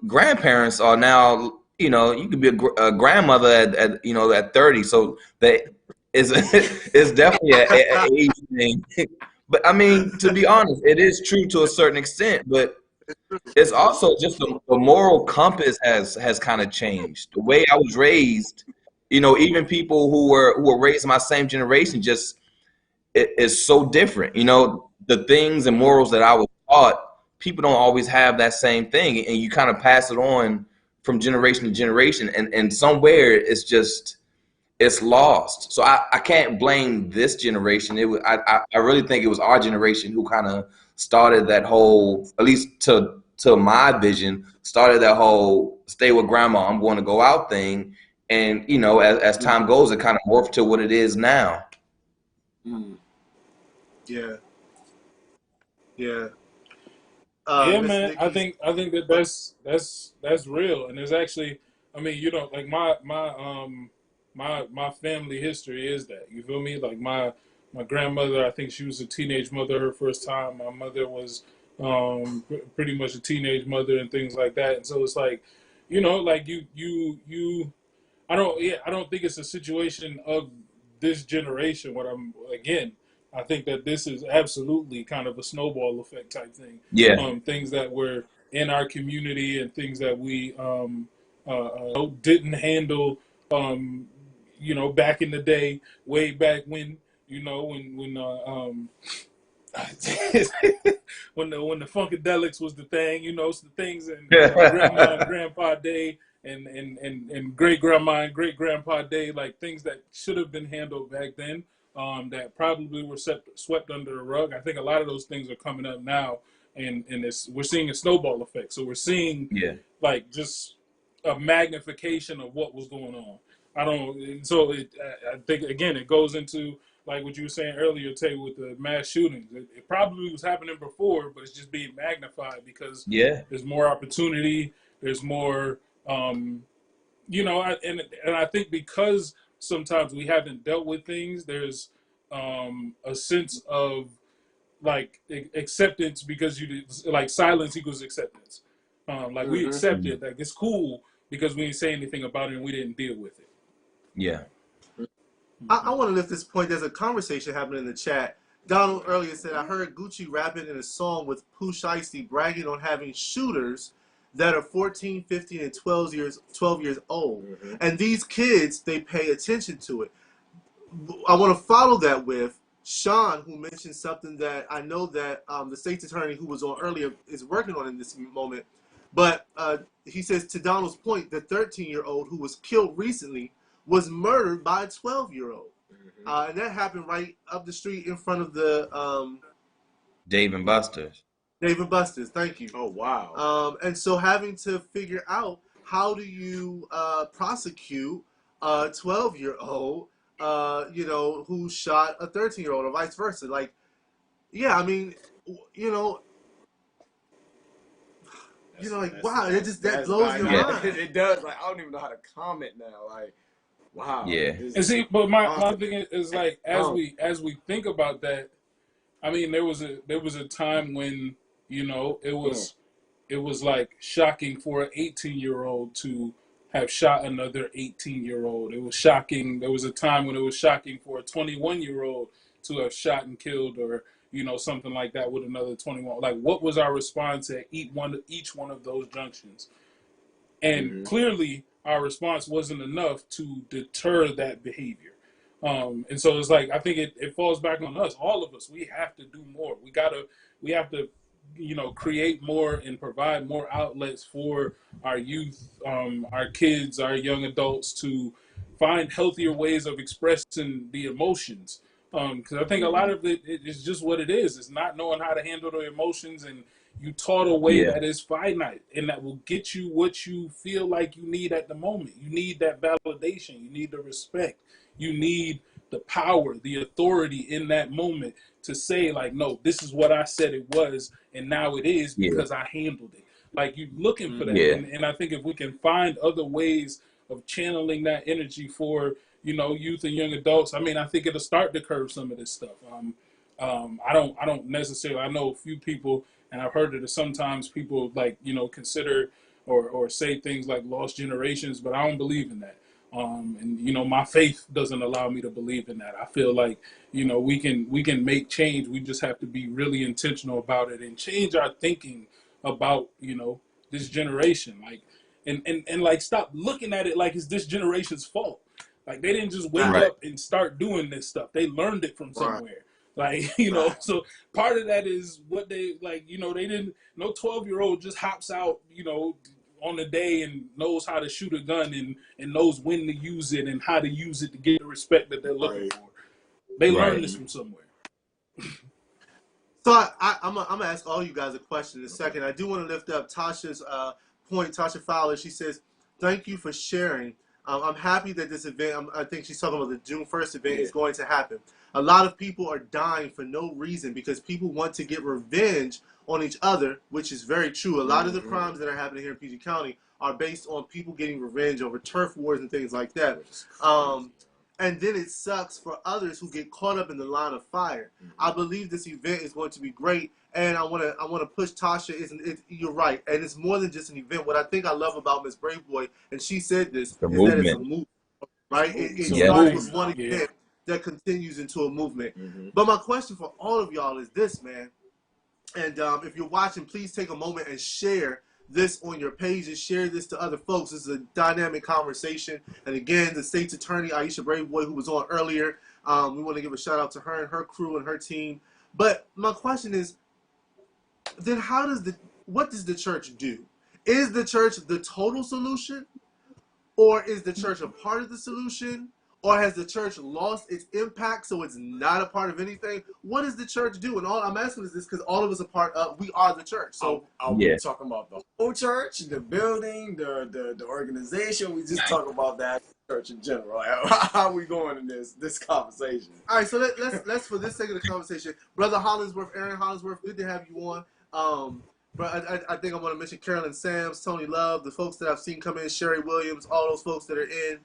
grandparents are now. You know, you could be a grandmother at 30. So that is it's definitely a age thing. But I mean, to be honest, it is true to a certain extent. But it's also just the moral compass has kind of changed. The way I was raised, even people who were raised in my same generation just it is so different. The things and morals that I was taught, people don't always have that same thing, and you kind of pass it on from generation to generation, and somewhere it's lost. So I can't blame this generation. I really think it was our generation who kind of started that whole, at least to my vision, started that whole stay with grandma, I'm going to go out thing. And as time goes, it kind of morphed to what it is now. Yeah. Yeah. Yeah, Miss man. I Nikki. think that's real, and there's actually, I mean, like my family history is that, you feel me? Like my grandmother, I think she was a teenage mother her first time. My mother was pretty much a teenage mother and things like that. And so it's like, like you I don't think it's a situation of this generation. I think that this is absolutely kind of a snowball effect type thing. Yeah. Things that were in our community and things that we didn't handle, back in the day, way back when, when the Funkadelics was the thing, some things in grandma and grandpa day and great grandma and great grandpa day, like things that should have been handled back then, that probably were swept under the rug. I think a lot of those things are coming up now, and we're seeing a snowball effect. So we're seeing like just a magnification of what was going on. I think again it goes into like what you were saying earlier, Tay, with the mass shootings. It probably was happening before, but it's just being magnified because there's more opportunity, there's more, and I think because sometimes we haven't dealt with things, there's a sense of like acceptance because like silence equals acceptance. Like we accept it, like it's cool because we didn't say anything about it and we didn't deal with it. Yeah. I want to lift this point. There's a conversation happening in the chat. Donald earlier said, I heard Gucci rapping in a song with Pooh Shiesty bragging on having shooters that are 14, 15, and 12 years old. And these kids, they pay attention to it. I want to follow that with Sean, who mentioned something that I know that the state's attorney who was on earlier is working on in this moment. But he says, to Donald's point, the 13-year-old who was killed recently was murdered by a 12-year-old. And that happened right up the street in front of the Dave and Buster's. Dave and Buster's, thank you. Oh, wow. And so having to figure out how do you prosecute a 12-year-old, who shot a 13-year-old or vice versa. Like, yeah, I mean, wow, that blows your mind. It does. Like, I don't even know how to comment now. Like, wow. Yeah. And see, but my thing is like as we think about that, I mean, there was a time when it was like shocking for an 18-year-old to have shot another 18-year-old. It was shocking. There was a time when it was shocking for a 21-year-old to have shot and killed, or something like that with another 21. Like, what was our response at each one of those junctions? And clearly, our response wasn't enough to deter that behavior. And so it's like, I think it falls back on us, all of us. We have to do more. We have to, create more and provide more outlets for our youth, our kids, our young adults to find healthier ways of expressing the emotions. Because I think a lot of it is just what it is. It's not knowing how to handle the emotions, and you taught a way Yeah. that is finite and that will get you what you feel like you need at the moment. You need that validation. You need the respect. You need the power, the authority in that moment to say, like, no, this is what I said it was, and now it is Yeah. because I handled it. Like, you're looking for that. Yeah. And I think if we can find other ways of channeling that energy for, youth and young adults, I mean, I think it'll start to curb some of this stuff. I don't necessarily, I know a few people, and I've heard that sometimes people like, consider or say things like lost generations, but I don't believe in that. And my faith doesn't allow me to believe in that. I feel like, we can make change. We just have to be really intentional about it and change our thinking about, this generation. Like, and like, stop looking at it like it's this generation's fault. Like, they didn't just wake Right. up and start doing this stuff. They learned it from somewhere. Like, so part of that is what they, like, they didn't, no 12-year-old just hops out, on the day and knows how to shoot a gun and knows when to use it and how to use it to get the respect that they're looking for. They learned this from somewhere. So I'm gonna ask all you guys a question in a second. I do want to lift up Tasha's point. Tasha Fowler, she says, "Thank you for sharing. I'm happy that this event, I think she's talking about the June 1st event, is going to happen. A lot of people are dying for no reason because people want to get revenge on each other, which is very true. A lot of the crimes that are happening here in PG County are based on people getting revenge over turf wars and things like that. And then it sucks for others who get caught up in the line of fire. I believe this event is going to be great, and I want to push Tasha. You're right, and it's more than just an event. What I think I love about Miss Braveboy, and she said this, is that it's a movement, right? It starts with one event that continues into a movement. But my question for all of y'all is this, man. And if you're watching, please take a moment and share this on your pages. Share this to other folks. This is a dynamic conversation. And again, the state's attorney, Aisha Braveboy, who was on earlier, we want to give a shout out to her and her crew and her team. But my question is, then what does the church do? Is the church the total solution? Or is the church a part of the solution? Or has the church lost its impact so it's not a part of anything? What does the church do? And all I'm asking is this because all of us are part of, we are the church. So are we talking about the whole church, the building, the organization? We just talk about that church in general. How are we going in this conversation? All right, so let's for this sake of the conversation, Brother Hollingsworth, Aaron Hollingsworth, good to have you on. But I think I want to mention Carolyn Sams, Tony Love, the folks that I've seen come in, Sherry Williams, all those folks that are in.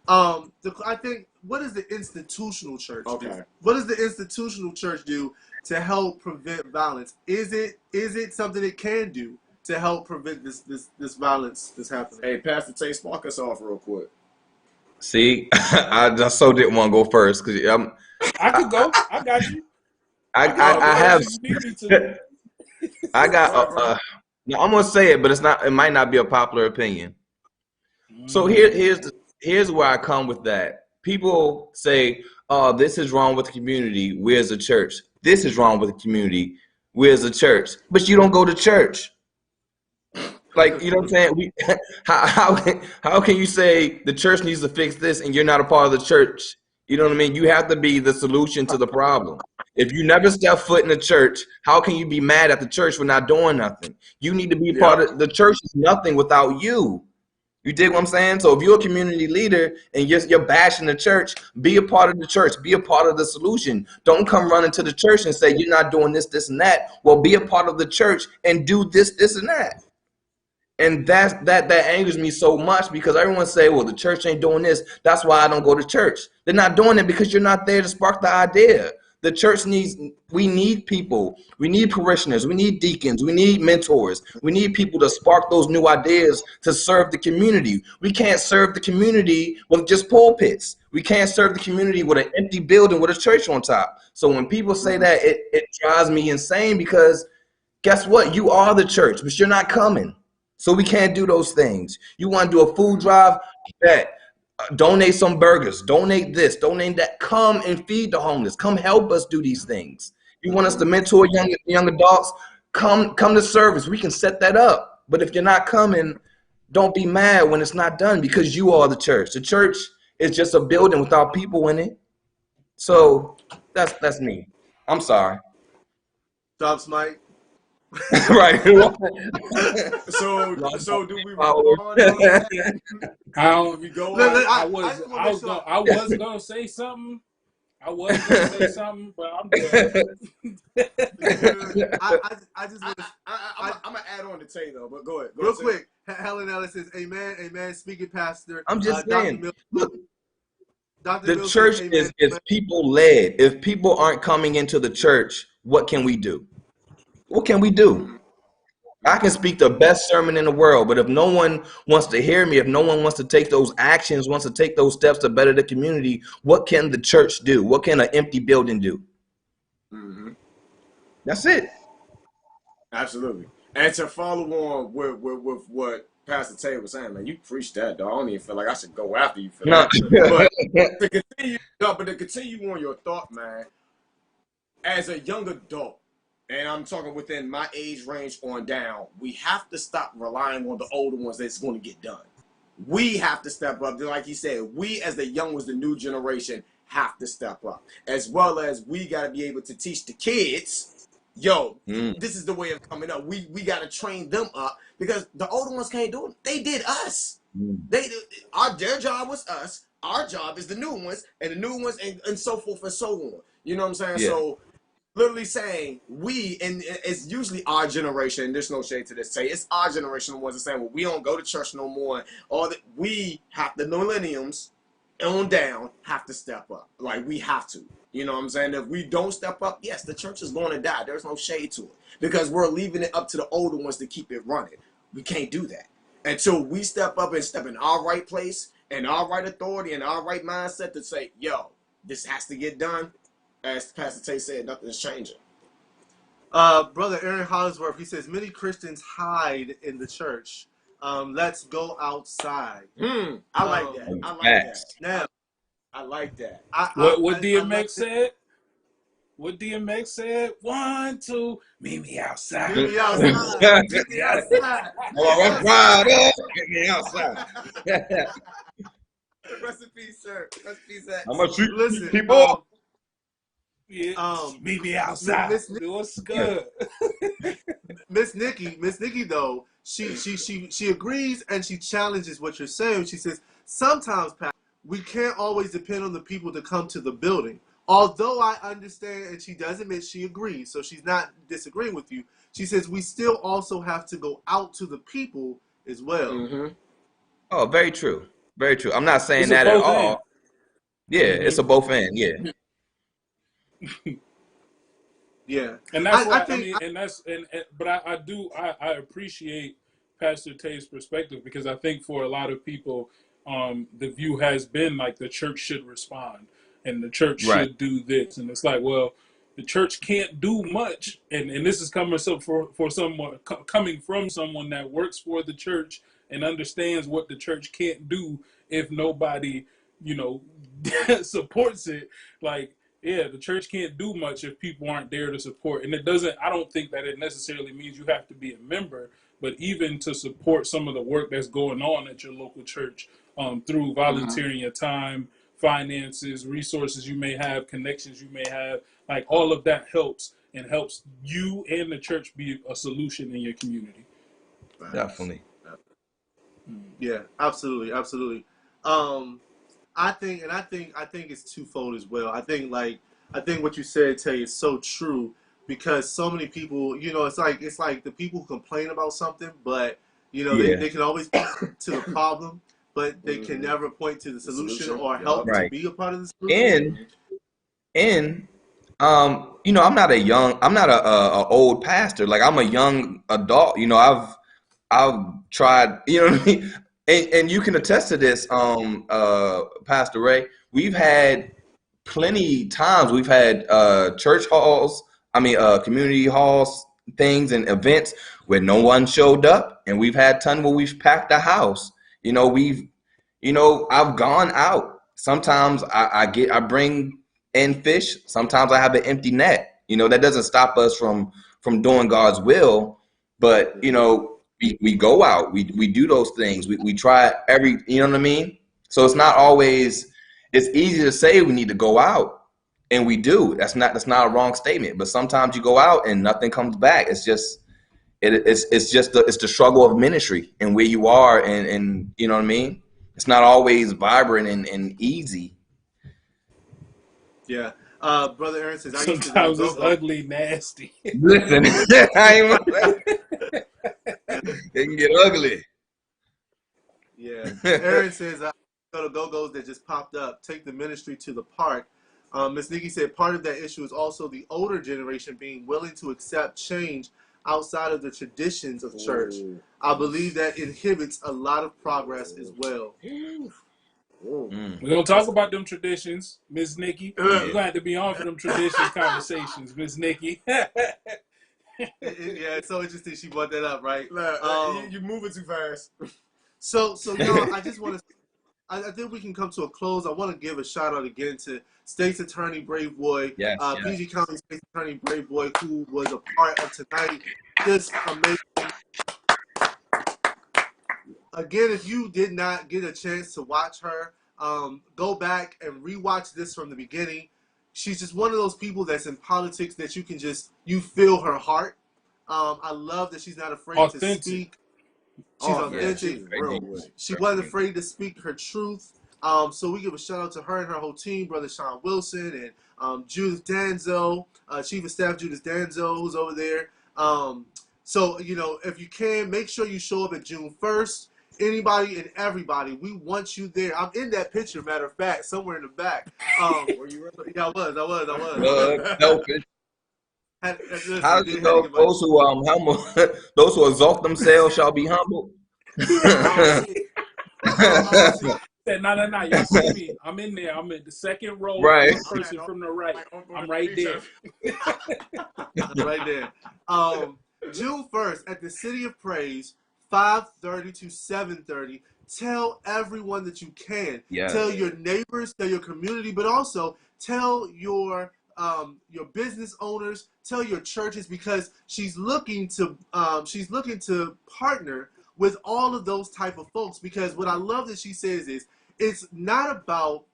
I think, what does the institutional church do? What does the institutional church do to help prevent violence? Is it something it can do to help prevent this violence that's happening? Hey, Pastor Tay, spark us off real quick. See, I just so didn't want to go first because I could go. I got you. I have. I got. No, I'm gonna say it, but it's not. It might not be a popular opinion. So here's where I come with that. People say, "Oh, this is wrong with the community. We as a church. This is wrong with the community. We as a church." But you don't go to church. Like, you know what I'm saying? How can you say the church needs to fix this and you're not a part of the church? You know what I mean? You have to be the solution to the problem. If you never step foot in the church, how can you be mad at the church for not doing nothing? You need to be part of the church. Is nothing without you. You dig what I'm saying? So if you're a community leader and you're bashing the church, be a part of the church. Be a part of the solution. Don't come running to the church and say you're not doing this, this, and that. Well, be a part of the church and do this, this, and that. And that angers me so much because everyone say, well, the church ain't doing this. That's why I don't go to church. They're not doing it because you're not there to spark the idea. The church we need people. We need parishioners. We need deacons. We need mentors. We need people to spark those new ideas to serve the community. We can't serve the community with just pulpits. We can't serve the community with an empty building with a church on top. So when people say that, it drives me insane because guess what? You are the church, but you're not coming. So we can't do those things. You want to do a food drive? Donate some burgers. Donate this. Donate that. Come and feed the homeless. Come help us do these things. You want us to mentor young adults? Come to service. We can set that up. But if you're not coming, don't be mad when it's not done because you are the church. The church is just a building without people in it. So that's me. I'm sorry. Drops Mike. Right. So do we move Power. on from that? We go Look, on. look, I just wanna make sure I was gonna say something. But I'm good. I just want to. I'm gonna add on to Tay though, but go ahead. Go Real ahead, quick, Helen Ellis says, "Amen, amen." Speaking pastor, I'm just Dr. saying. Mills, Look, Dr. the Mills church says, "Amen." is people led. If people aren't coming into the church, what can we do? What can we do? I can speak the best sermon in the world, but if no one wants to hear me, if no one wants to take those actions, wants to take those steps to better the community, what can the church do? What can an empty building do? Mm-hmm. That's it. Absolutely. And to follow on with what Pastor Tay was saying, man, you preached that, dog. I don't even feel like I should go after you for No. that. But to continue on your thought, man, as a young adult, and I'm talking within my age range on down, we have to stop relying on the older ones that's going to get done. We have to step up. Like he said, we as the young ones, the new generation, have to step up. As well as we got to be able to teach the kids, yo, this is the way of coming up. We got to train them up because the older ones can't do it. They did us. Their job was us. Our job is the new ones, and the new ones, and so forth and so on. You know what I'm saying? Yeah. So literally saying we, and it's usually our generation, and there's no shade to this, say it's our generation the ones that saying, well, we don't go to church no more. All that we have, the millenniums on down, have to step up. Like, we have to. You know what I'm saying? If we don't step up, yes, the church is going to die. There's no shade to it. Because we're leaving it up to the older ones to keep it running. We can't do that. Until we step up and step in our right place, and our right authority, and our right mindset to say, yo, this has to get done. As Pastor Tay said, nothing's changing. Brother Aaron Hollingsworth, he says, many Christians hide in the church. Let's go outside. I like that. I like that. Now, I like that. What DMX said? What DMX said? 1, 2, meet me outside. Meet me outside. Meet me outside. Get me outside. Rest in peace, sir. Rest in peace, X. I'm gonna shoot Listen, people. Meet me outside. What's good? Miss Nikki though, she agrees and she challenges what you're saying. She says, sometimes, Pat, we can't always depend on the people to come to the building. Although I understand, and she does admit she agrees, so she's not disagreeing with you. She says we still also have to go out to the people as well. Mm-hmm. Oh, very true. Very true. I'm not saying that at all. End. Yeah, it's a both end. Yeah. Yeah, and that's why I mean, but I appreciate Pastor Tay's perspective, because I think for a lot of people, the view has been like the church should respond and the church should do this, and it's like, well, the church can't do much, and this is coming for someone coming from someone that works for the church and understands what the church can't do if nobody, supports it. Like, yeah, the church can't do much if people aren't there to support. And I don't think that it necessarily means you have to be a member, but even to support some of the work that's going on at your local church, through volunteering your time, finances, resources you may have, connections you may have, like all of that helps, and helps you and the church be a solution in your community. Definitely. Yeah, absolutely. I think it's twofold as well. I think what you said, Tay, is so true, because so many people, it's like the people who complain about something, but they can always point to the problem, but they can never point to the solution or help to be a part of the solution. And I'm not a old pastor. Like, I'm a young adult. I've tried, what I mean? And you can attest to this, Pastor Ray. We've had plenty times. We've had church halls, community halls, things and events where no one showed up, and we've had ton where we've packed the house. I've gone out. Sometimes I bring in fish. Sometimes I have an empty net. That doesn't stop us from doing God's will, but we go out, we do those things, we try you know what I mean? So it's not always, it's easy to say we need to go out, And we do. That's not a wrong statement. But sometimes you go out and nothing comes back. It's just it's the struggle of ministry and where you are, and you know what I mean. It's not always vibrant and easy. Yeah. Brother Aaron says, I used to go Sometimes it's go-go. ugly, nasty. Listen, it can get ugly. Yeah. Aaron says, I go to go-go's that just popped up. Take the ministry to the park. Ms. Nikki said, part of that issue is also the older generation being willing to accept change outside of the traditions of church. I believe that inhibits a lot of progress as well. We're going to talk about them traditions, Miss Nikki. You're going to have to be on for them tradition conversations, Miss Nikki. Yeah, it's so interesting she brought that up, right? You're moving too fast. So y'all, I just want to, I think we can come to a close. I want to give a shout out again to State's Attorney Braveboy, Yes, PG County State's Attorney Braveboy, who was a part of tonight. Just amazing. Again, if you did not get a chance to watch her, go back and rewatch this from the beginning. She's just one of those people that's in politics that you feel her heart. I love that she's not afraid to speak. She's authentic. She wasn't afraid to speak her truth. So we give a shout out to her and her whole team, Brother Sean Wilson and Judith Danzo, Chief of Staff Judith Danzo, who's over there. So, if you can, make sure you show up at June 1st. Anybody and everybody, we want you there. I'm in that picture, matter of fact, somewhere in the back. Were you really? Yeah, I was. Selfish. Listen, How does it go? Those who humble, those who exalt themselves shall be humbled. No. Y'all see me. I'm in there. I'm in the second row. Right. Person from the right. I'm right there. Right there. June 1st at the City of Praise, 5:30 to 7:30. Tell everyone that you can. Yes. Tell your neighbors, tell your community, but also tell your business owners, tell your churches, because she's looking to partner with all of those type of folks. Because what I love that she says is, it's not about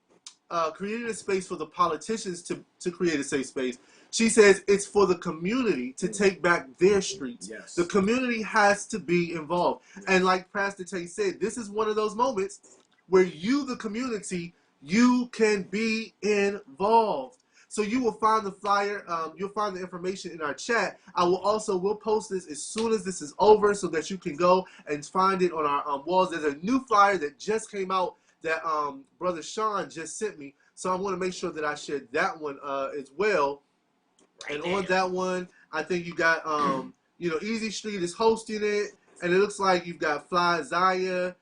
creating a space for the politicians to create a safe space. She says it's for the community to take back their streets. Yes. The community has to be involved. And like Pastor Tate said, this is one of those moments where you, the community, you can be involved. So you will find the flyer. You'll find the information in our chat. We'll post this as soon as this is over so that you can go and find it on our walls. There's a new flyer that just came out that Brother Sean just sent me. So I want to make sure that I share that one as well. And on that one, I think you got, Easy Street is hosting it. And it looks like you've got Fly Zaya,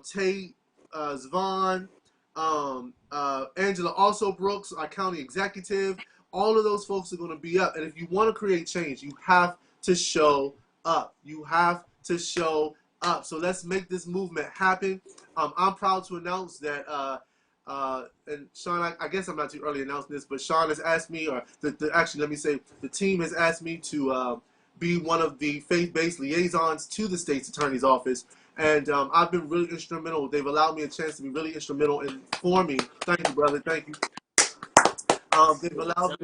Tate, Zvon, Angela also Brooks, our county executive. All of those folks are going to be up. And if you want to create change, you have to show up. You have to show up. So let's make this movement happen. I'm proud to announce that, and Sean, I guess I'm not too early announcing this, but Sean has asked me, or actually, let me say, the team has asked me to be one of the faith-based liaisons to the state's attorney's office. And I've been really instrumental. They've allowed me a chance to be really instrumental in forming. Thank you, brother. Thank you. They've allowed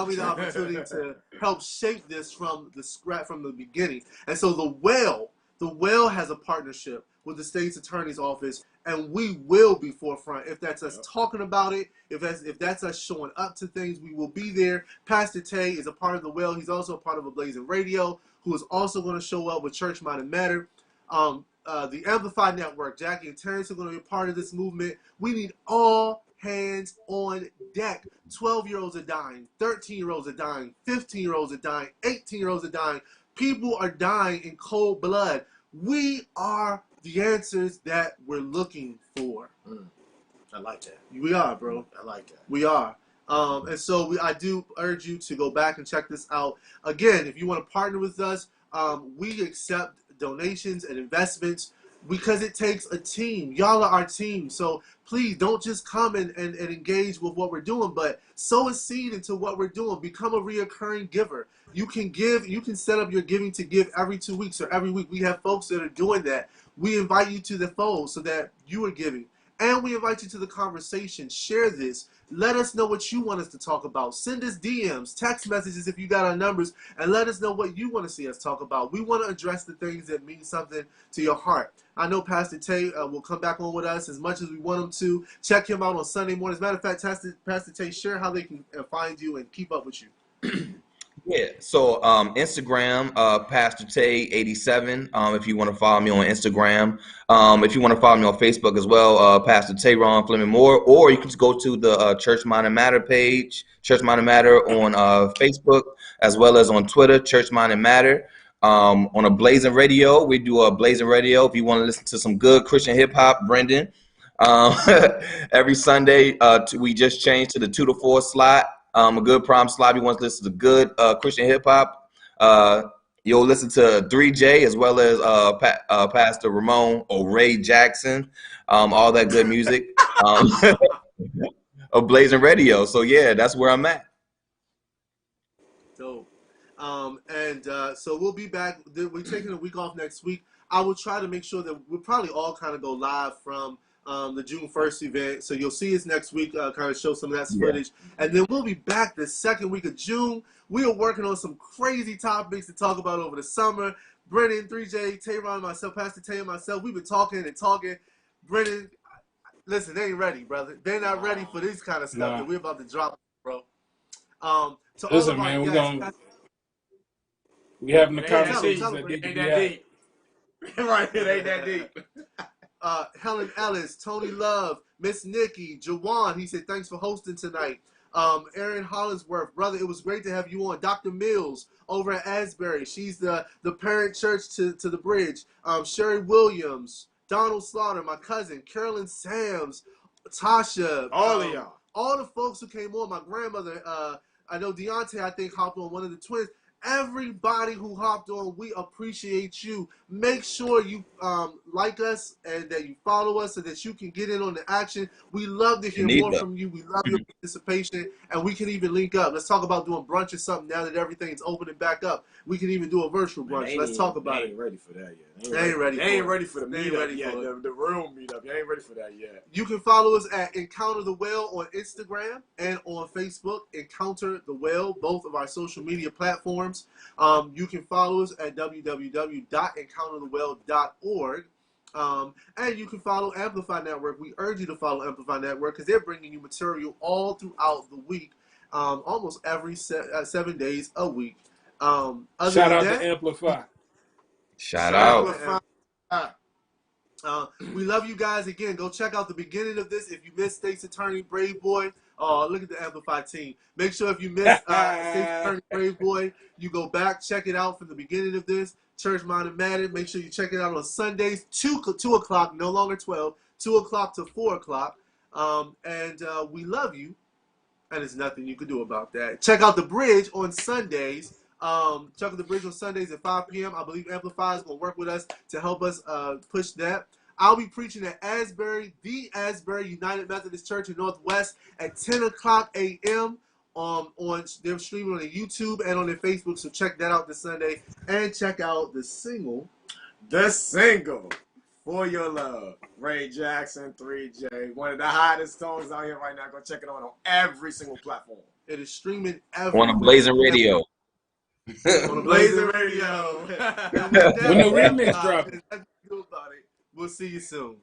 me the opportunity to help shape this from the beginning. And so the well has a partnership with the state's attorney's office, and we will be forefront. If that's us talking about it, if that's us showing up to things, we will be there. Pastor Tay is a part of the well. He's also a part of Ablazing Radio, who is also going to show up with Church Mind and Matter. The Amplify Network, Jackie and Terrence are going to be a part of this movement. We need all hands on deck. 12-year-olds are dying, 13-year-olds are dying, 15-year-olds are dying, 18-year-olds are dying. People are dying in cold blood. We are the answers that we're looking for. I like that. We are, bro. I like that. We are. And so I do urge you to go back and check this out. Again, if you want to partner with us, we accept donations and investments because it takes a team. Y'all are our team. So please don't just come and engage with what we're doing, but sow a seed into what we're doing. Become a reoccurring giver. You can give, you can set up your giving to give every 2 weeks or every week. We have folks that are doing that. We invite you to the fold so that you are giving. And we invite you to the conversation. Share this. Let us know what you want us to talk about. Send us DMs, text messages if you got our numbers, and let us know what you want to see us talk about. We want to address the things that mean something to your heart. I know Pastor Tay will come back on with us as much as we want him to. Check him out on Sunday mornings. Matter of fact, Pastor Tay, share how they can find you and keep up with you. Yeah, so Instagram, Pastor Tay 87. If you want to follow me on Instagram, if you want to follow me on Facebook as well, Pastor Tayron Fleming Moore, or you can just go to the Church Mind and Matter page, Church Mind and Matter on Facebook, as well as on Twitter, Church Mind and Matter. On a Blazing Radio, we do a Blazing Radio. If you want to listen to some good Christian hip hop, Brendan, every Sunday we just changed to the 2 to 4 slot. A good prime slot. You want to listen to good Christian hip hop. You'll listen to 3J as well as Pastor Ramon O'Ray Jackson. All that good music. Of Blazing Radio. So yeah, that's where I'm at. Dope. So we'll be back. We're taking a week off next week. I will try to make sure that we'll probably all kind of go live from the June 1st event. So you'll see us next week, kind of show some of that footage. And then we'll be back the second week of June. We are working on some crazy topics to talk about over the summer. Brennan, 3J, Tayron, myself, Pastor Tay, and myself, we've been talking and talking. Brennan, listen, they ain't ready, brother. They're not ready for this kind of stuff that we're about to drop, bro. So listen, man, we having the conversations that need to be had. Right, it ain't that deep. Helen Ellis, Tony Love, Miss Nikki, Jawan, he said, thanks for hosting tonight. Aaron Hollingsworth, brother, it was great to have you on. Dr. Mills over at Asbury, she's the parent church to the bridge. Sherry Williams, Donald Slaughter, my cousin, Carolyn Sams, Tasha, all of y'all. All the folks who came on, my grandmother, I know Deontay, I think, hopped on, one of the twins. Everybody who hopped on, we appreciate you. Make sure you like us and that you follow us so that you can get in on the action. We love to hear more from you. We love your participation, and we can even link up. Let's talk about doing brunch or something now that everything's opening back up. We can even do a virtual brunch. Let's talk about it. They ain't ready for that yet. They ain't ready. They ain't ready for the meetup yet. The real meetup. They ain't ready for that yet. You can follow us at Encounter the Well on Instagram and on Facebook. Encounter the Well, both of our social media platforms. You can follow us at www.encounterthewell.org. And you can follow Amplify Network. We urge you to follow Amplify Network because they're bringing you material all throughout the week, almost every 7 days a week. Shout out to Amplify. Shout out. We love you guys. Again, go check out the beginning of this. If you missed State's Attorney Braveboy, look at the Amplify team. Make sure if you missed State's Attorney Braveboy, you go back, check it out from the beginning of this. Church Mind and Matter. Make sure you check it out on Sundays, 2 o'clock, no longer 12, 2 o'clock to 4 o'clock. We love you, and there's nothing you can do about that. Check out The Bridge on Sundays. Check out The Bridge on Sundays at 5 p.m. I believe Amplify is going to work with us to help us push that. I'll be preaching at Asbury, the Asbury United Methodist Church in Northwest at 10 o'clock a.m. They're streaming on their YouTube and on their Facebook, so check that out this Sunday. And check out the single. For Your Love. Ray Jackson, 3J. One of the hottest songs out here right now. Go check it out on every single platform. It is streaming everywhere. On a Blazing Radio. On a Blazing Radio. When the remix dropping. We'll see you soon.